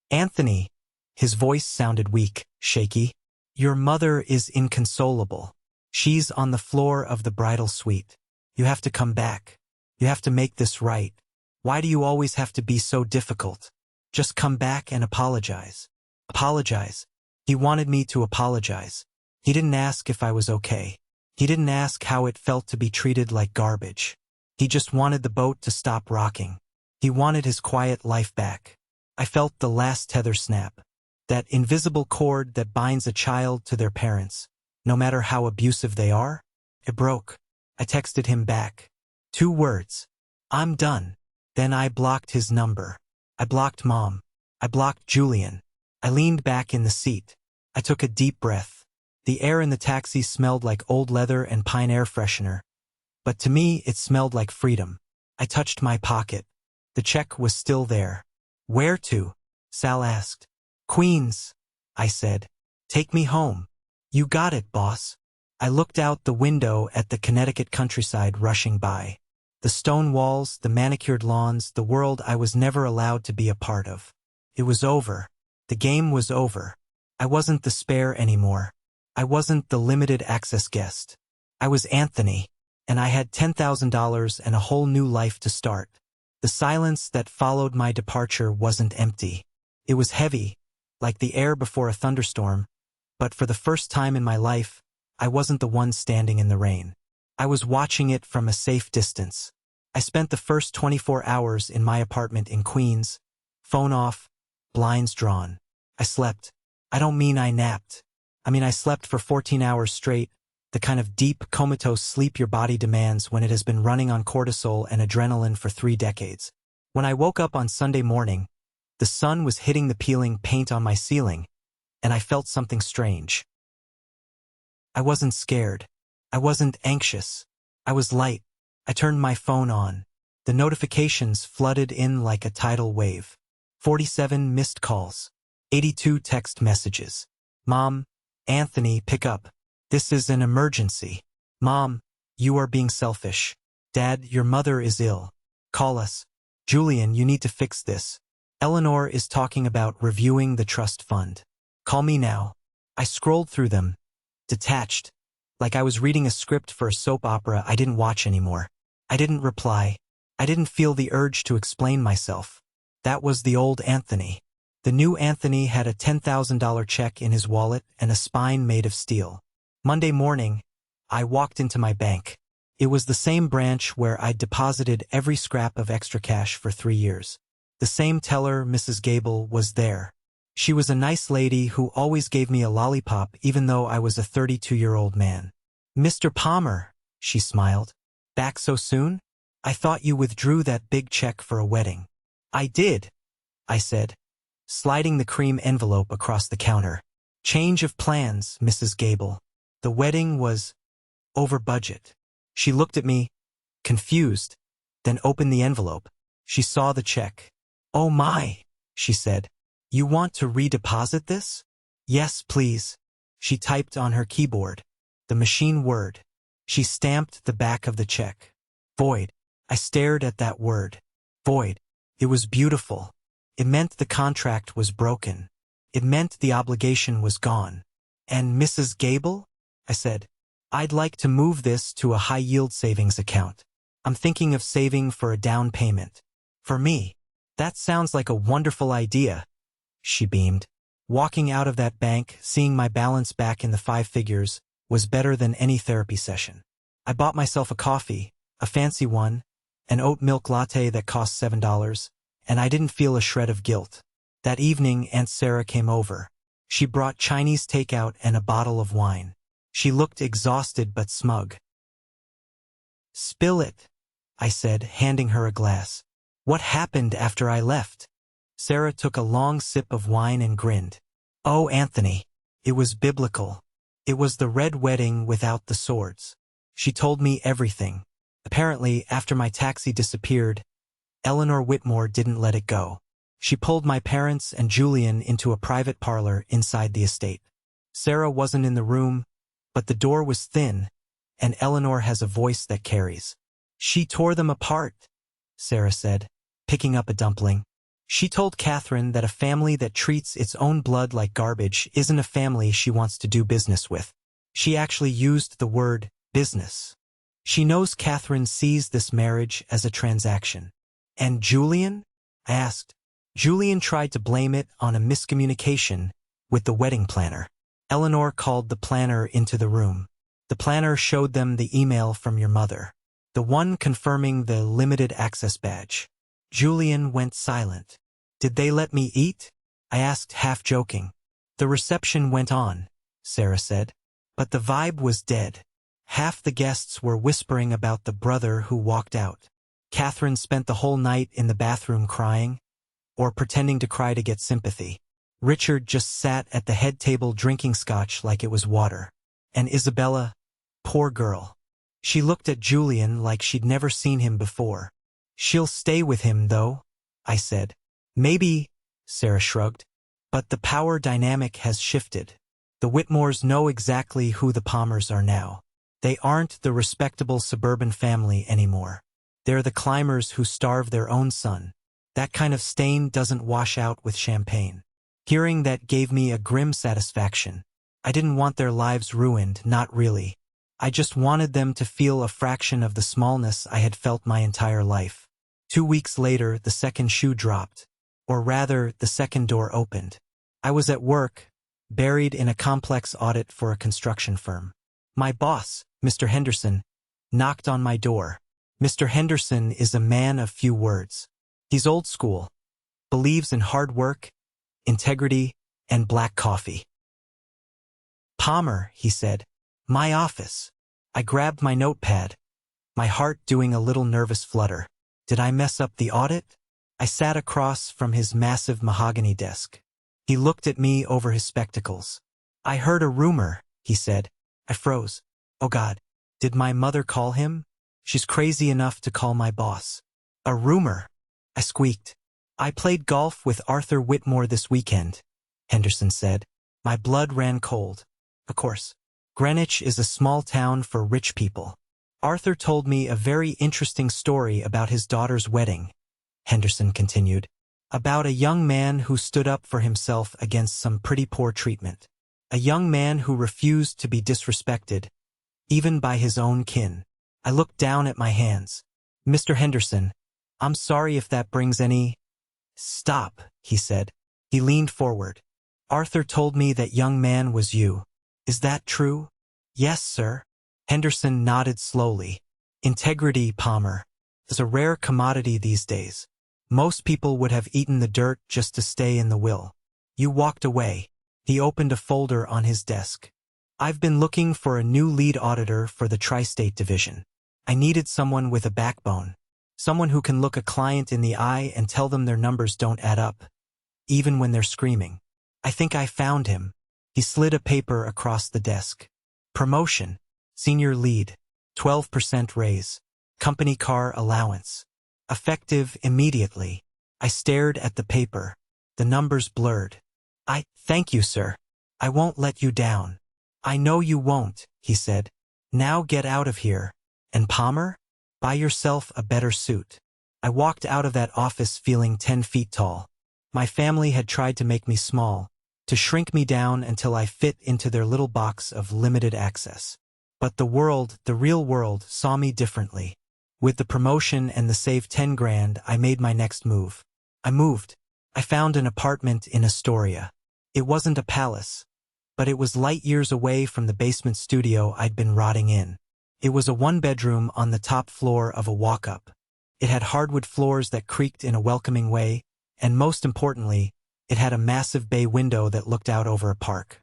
Anthony, his voice sounded weak, shaky. Your mother is inconsolable. She's on the floor of the bridal suite. You have to come back. You have to make this right. Why do you always have to be so difficult? Just come back and apologize. Apologize. He wanted me to apologize. He didn't ask if I was okay. He didn't ask how it felt to be treated like garbage. He just wanted the boat to stop rocking. He wanted his quiet life back. I felt the last tether snap. That invisible cord that binds a child to their parents, no matter how abusive they are. It broke. I texted him back. 2 words. I'm done. Then I blocked his number. I blocked Mom. I blocked Julian. I leaned back in the seat. I took a deep breath. The air in the taxi smelled like old leather and pine air freshener. But to me, it smelled like freedom. I touched my pocket. The check was still there. Where to? Sal asked. Queens, I said. Take me home. You got it, boss. I looked out the window at the Connecticut countryside rushing by. The stone walls, the manicured lawns, the world I was never allowed to be a part of. It was over. The game was over. I wasn't the spare anymore. I wasn't the limited access guest. I was Anthony, and I had $10,000 and a whole new life to start. The silence that followed my departure wasn't empty. It was heavy, like the air before a thunderstorm, but for the first time in my life, I wasn't the one standing in the rain. I was watching it from a safe distance. I spent the first 24 hours in my apartment in Queens, phone off, blinds drawn. I slept. I don't mean I napped. I slept for 14 hours straight, the kind of deep, comatose sleep your body demands when it has been running on cortisol and adrenaline for 3 decades. When I woke up on Sunday morning, the sun was hitting the peeling paint on my ceiling, and I felt something strange. I wasn't scared. I wasn't anxious. I was light. I turned my phone on. The notifications flooded in like a tidal wave. 47 missed calls. 82 text messages. Mom, Anthony, pick up. This is an emergency. Mom, you are being selfish. Dad, your mother is ill. Call us. Julian, you need to fix this. Eleanor is talking about reviewing the trust fund. Call me now. I scrolled through them, detached, like I was reading a script for a soap opera I didn't watch anymore. I didn't reply. I didn't feel the urge to explain myself. That was the old Anthony. The new Anthony had a $10,000 check in his wallet and a spine made of steel. Monday morning, I walked into my bank. It was the same branch where I'd deposited every scrap of extra cash for 3 years. The same teller, Mrs. Gable, was there. She was a nice lady who always gave me a lollipop even though I was a 32-year-old man. Mr. Palmer, she smiled. Back so soon? I thought you withdrew that big check for a wedding. I did, I said, sliding the cream envelope across the counter. Change of plans, Mrs. Gable. The wedding was over budget. She looked at me, confused, then opened the envelope. She saw the check. Oh my, she said. You want to redeposit this? Yes, please. She typed on her keyboard. The machine whirred. She stamped the back of the check. Void. I stared at that word. Void. It was beautiful. It meant the contract was broken. It meant the obligation was gone. And Mrs. Gable? I said. I'd like to move this to a high-yield savings account. I'm thinking of saving for a down payment. For me. That sounds like a wonderful idea. She beamed. Walking out of that bank, seeing my balance back in the 5 figures, was better than any therapy session. I bought myself a coffee, a fancy one, an oat milk latte that cost $7, and I didn't feel a shred of guilt. That evening, Aunt Sarah came over. She brought Chinese takeout and a bottle of wine. She looked exhausted but smug. Spill it, I said, handing her a glass. What happened after I left? Sarah took a long sip of wine and grinned. Oh, Anthony. It was biblical. It was the red wedding without the swords. She told me everything. Apparently, after my taxi disappeared, Eleanor Whitmore didn't let it go. She pulled my parents and Julian into a private parlor inside the estate. Sarah wasn't in the room, but the door was thin, and Eleanor has a voice that carries. She tore them apart, Sarah said, picking up a dumpling. She told Catherine that a family that treats its own blood like garbage isn't a family she wants to do business with. She actually used the word business. She knows Catherine sees this marriage as a transaction. And Julian? I asked. Julian tried to blame it on a miscommunication with the wedding planner. Eleanor called the planner into the room. The planner showed them the email from your mother, the one confirming the limited access badge. Julian went silent. Did they let me eat? I asked, half joking. The reception went on, Sarah said, but the vibe was dead. Half the guests were whispering about the brother who walked out. Catherine spent the whole night in the bathroom crying, or pretending to cry to get sympathy. Richard just sat at the head table drinking scotch like it was water. And Isabella, poor girl. She looked at Julian like she'd never seen him before. She'll stay with him, though, I said. Maybe, Sarah shrugged. But the power dynamic has shifted. The Whitmores know exactly who the Palmers are now. They aren't the respectable suburban family anymore. They're the climbers who starve their own son. That kind of stain doesn't wash out with champagne. Hearing that gave me a grim satisfaction. I didn't want their lives ruined, not really. I just wanted them to feel a fraction of the smallness I had felt my entire life. 2 weeks later, the second shoe dropped. Or rather, the second door opened. I was at work, buried in a complex audit for a construction firm. My boss, Mr. Henderson, knocked on my door. Mr. Henderson is a man of few words. He's old school, believes in hard work, integrity, and black coffee. Palmer, he said. My office. I grabbed my notepad, my heart doing a little nervous flutter. Did I mess up the audit? I sat across from his massive mahogany desk. He looked at me over his spectacles. I heard a rumor, he said. I froze. Oh God, did my mother call him? She's crazy enough to call my boss. A rumor, I squeaked. I played golf with Arthur Whitmore this weekend, Henderson said. My blood ran cold. Of course. Greenwich is a small town for rich people. Arthur told me a very interesting story about his daughter's wedding, Henderson continued. About a young man who stood up for himself against some pretty poor treatment. A young man who refused to be disrespected, even by his own kin. I looked down at my hands. Mr. Henderson, I'm sorry if that brings any... Stop, he said. He leaned forward. Arthur told me that young man was you. Is that true? Yes, sir. Henderson nodded slowly. Integrity, Palmer, is a rare commodity these days. Most people would have eaten the dirt just to stay in the will. You walked away. He opened a folder on his desk. I've been looking for a new lead auditor for the Tri-State Division. I needed someone with a backbone. Someone who can look a client in the eye and tell them their numbers don't add up, even when they're screaming. I think I found him. He slid a paper across the desk. Promotion. Senior lead. 12% raise. Company car allowance. Effective immediately. I stared at the paper. The numbers blurred. Thank you, sir. I won't let you down. I know you won't, he said. Now get out of here. And Palmer? Buy yourself a better suit. I walked out of that office feeling 10 feet tall. My family had tried to make me small, to shrink me down until I fit into their little box of limited access. But the world, the real world, saw me differently. With the promotion and the saved 10 grand, I made my next move. I moved. I found an apartment in Astoria. It wasn't a palace, but it was light years away from the basement studio I'd been rotting in. It was a one-bedroom on the top floor of a walk-up. It had hardwood floors that creaked in a welcoming way, and most importantly, it had a massive bay window that looked out over a park.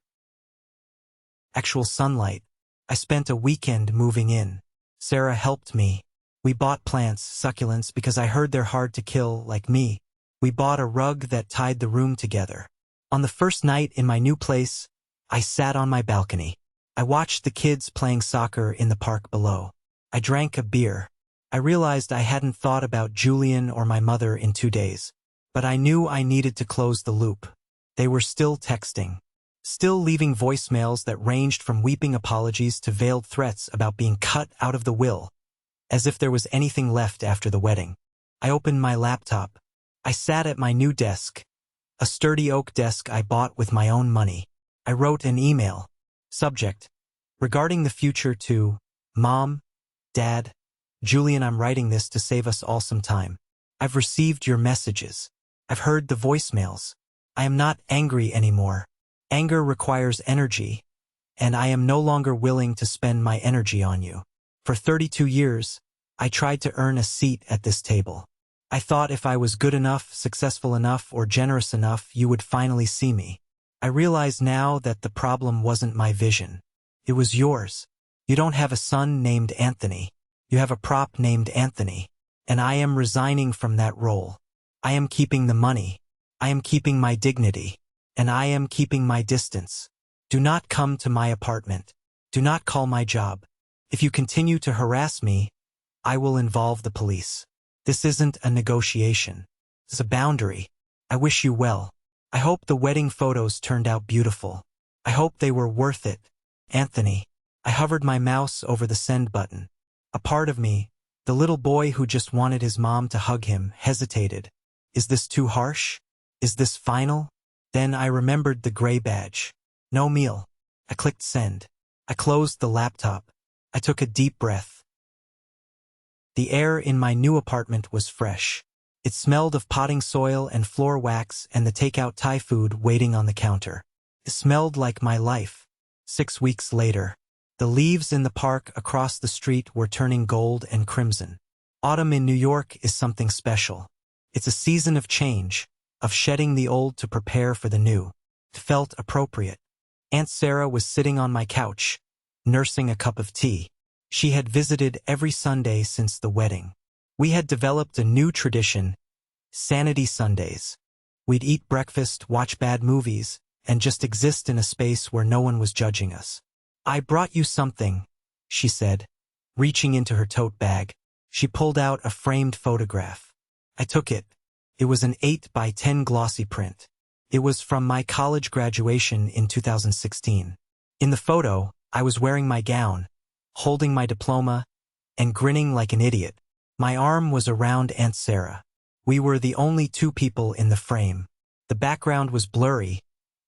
Actual sunlight. I spent a weekend moving in. Sarah helped me. We bought plants, succulents, because I heard they're hard to kill, like me. We bought a rug that tied the room together. On the first night in my new place, I sat on my balcony. I watched the kids playing soccer in the park below. I drank a beer. I realized I hadn't thought about Julian or my mother in 2 days. But I knew I needed to close the loop. They were still texting. Still leaving voicemails that ranged from weeping apologies to veiled threats about being cut out of the will. As if there was anything left after the wedding. I opened my laptop. I sat at my new desk. A sturdy oak desk I bought with my own money. I wrote an email. Subject: regarding the future to Mom, Dad, Julian, I'm writing this to save us all some time. I've received your messages. I've heard the voicemails. I am not angry anymore. Anger requires energy, and I am no longer willing to spend my energy on you. For 32 years, I tried to earn a seat at this table. I thought if I was good enough, successful enough, or generous enough, you would finally see me. I realize now that the problem wasn't my vision. It was yours. You don't have a son named Anthony. You have a prop named Anthony. And I am resigning from that role. I am keeping the money. I am keeping my dignity. And I am keeping my distance. Do not come to my apartment. Do not call my job. If you continue to harass me, I will involve the police. This isn't a negotiation. It's a boundary. I wish you well. I hope the wedding photos turned out beautiful. I hope they were worth it. Anthony. I hovered my mouse over the send button. A part of me, the little boy who just wanted his mom to hug him, hesitated. Is this too harsh? Is this final? Then I remembered the gray badge. No meal. I clicked send. I closed the laptop. I took a deep breath. The air in my new apartment was fresh. It smelled of potting soil and floor wax and the takeout Thai food waiting on the counter. It smelled like my life. 6 weeks later, the leaves in the park across the street were turning gold and crimson. Autumn in New York is something special. It's a season of change, of shedding the old to prepare for the new. It felt appropriate. Aunt Sarah was sitting on my couch, nursing a cup of tea. She had visited every Sunday since the wedding. We had developed a new tradition, Sanity Sundays. We'd eat breakfast, watch bad movies, and just exist in a space where no one was judging us. I brought you something, she said, reaching into her tote bag. She pulled out a framed photograph. I took it. It was an 8 by 10 glossy print. It was from my college graduation in 2016. In the photo, I was wearing my gown, holding my diploma, and grinning like an idiot. My arm was around Aunt Sarah. We were the only 2 people in the frame. The background was blurry,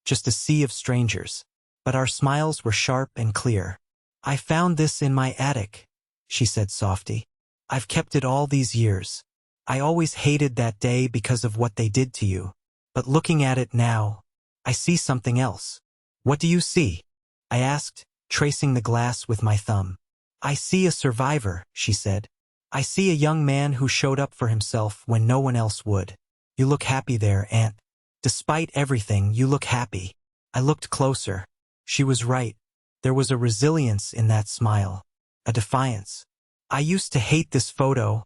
just a sea of strangers. But our smiles were sharp and clear. I found this in my attic, she said softly. I've kept it all these years. I always hated that day because of what they did to you. But looking at it now, I see something else. What do you see? I asked, tracing the glass with my thumb. I see a survivor, she said. I see a young man who showed up for himself when no one else would. You look happy there, Aunt. Despite everything, you look happy. I looked closer. She was right. There was a resilience in that smile. A defiance. I used to hate this photo,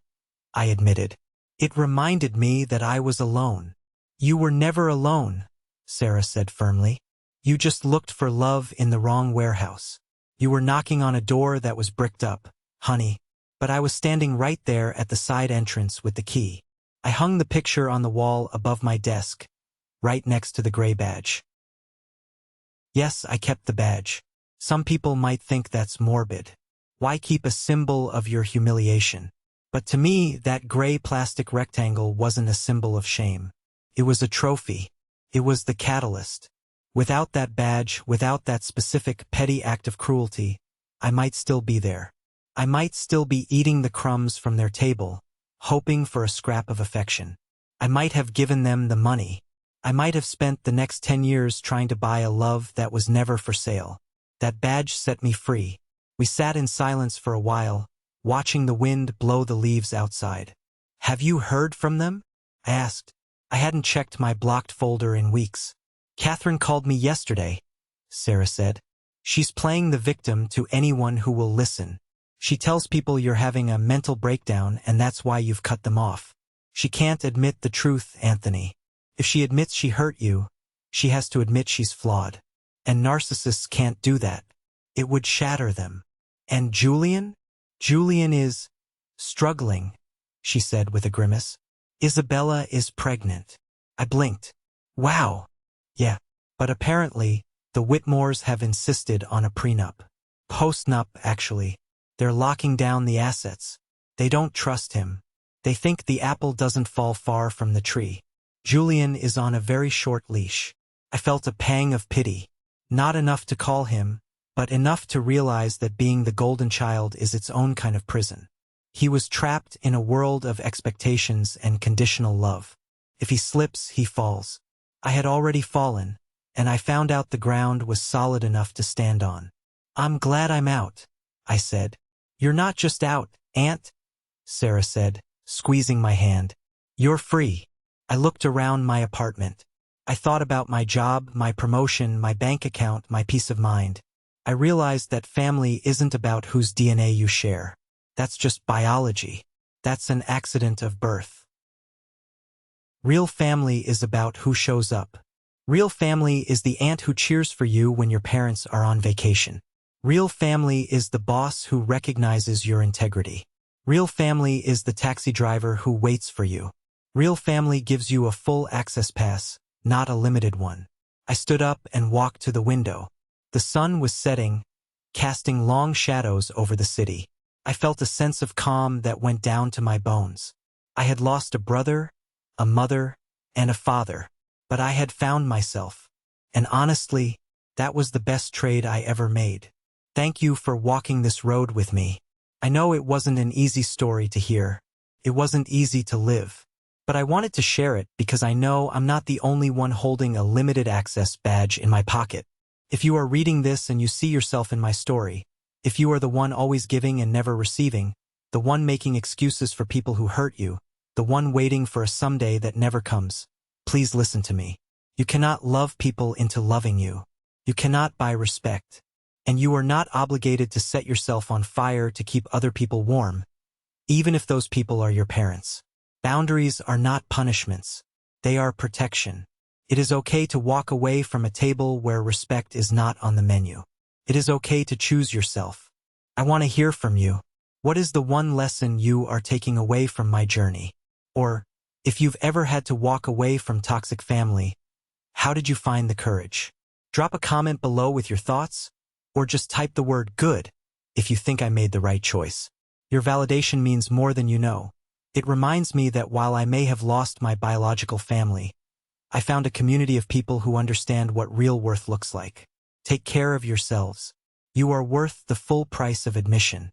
I admitted. It reminded me that I was alone. You were never alone, Sarah said firmly. You just looked for love in the wrong warehouse. You were knocking on a door that was bricked up, honey. But I was standing right there at the side entrance with the key. I hung the picture on the wall above my desk, right next to the gray badge. Yes, I kept the badge. Some people might think that's morbid. Why keep a symbol of your humiliation? But to me, that gray plastic rectangle wasn't a symbol of shame. It was a trophy. It was the catalyst. Without that badge, without that specific petty act of cruelty, I might still be there. I might still be eating the crumbs from their table, hoping for a scrap of affection. I might have given them the money. I might have spent the next 10 years trying to buy a love that was never for sale. That badge set me free. We sat in silence for a while, watching the wind blow the leaves outside. Have you heard from them? I asked. I hadn't checked my blocked folder in weeks. Catherine called me yesterday, Sarah said. She's playing the victim to anyone who will listen. She tells people you're having a mental breakdown and that's why you've cut them off. She can't admit the truth, Anthony. If she admits she hurt you, she has to admit she's flawed. And narcissists can't do that. It would shatter them. And Julian? Julian is struggling, she said with a grimace. Isabella is pregnant. I blinked. Wow. Yeah. But apparently, the Whitmores have insisted on a prenup. Post-nup, actually. They're locking down the assets. They don't trust him. They think the apple doesn't fall far from the tree. Julian is on a very short leash. I felt a pang of pity. Not enough to call him, but enough to realize that being the golden child is its own kind of prison. He was trapped in a world of expectations and conditional love. If he slips, he falls. I had already fallen, and I found out the ground was solid enough to stand on. I'm glad I'm out, I said. You're not just out, Aunt, Sarah said, squeezing my hand. You're free. I looked around my apartment. I thought about my job, my promotion, my bank account, my peace of mind. I realized that family isn't about whose DNA you share. That's just biology. That's an accident of birth. Real family is about who shows up. Real family is the aunt who cheers for you when your parents are on vacation. Real family is the boss who recognizes your integrity. Real family is the taxi driver who waits for you. Real family gives you a full access pass, not a limited one. I stood up and walked to the window. The sun was setting, casting long shadows over the city. I felt a sense of calm that went down to my bones. I had lost a brother, a mother, and a father, but I had found myself. And honestly, that was the best trade I ever made. Thank you for walking this road with me. I know it wasn't an easy story to hear. It wasn't easy to live. But I wanted to share it because I know I'm not the only one holding a limited access badge in my pocket. If you are reading this and you see yourself in my story, if you are the one always giving and never receiving, the one making excuses for people who hurt you, the one waiting for a someday that never comes, please listen to me. You cannot love people into loving you. You cannot buy respect. And you are not obligated to set yourself on fire to keep other people warm, even if those people are your parents. Boundaries are not punishments. They are protection. It is okay to walk away from a table where respect is not on the menu. It is okay to choose yourself. I want to hear from you. What is the one lesson you are taking away from my journey? Or, if you've ever had to walk away from toxic family, how did you find the courage? Drop a comment below with your thoughts, or just type the word good if you think I made the right choice. Your validation means more than you know. It reminds me that while I may have lost my biological family, I found a community of people who understand what real worth looks like. Take care of yourselves. You are worth the full price of admission.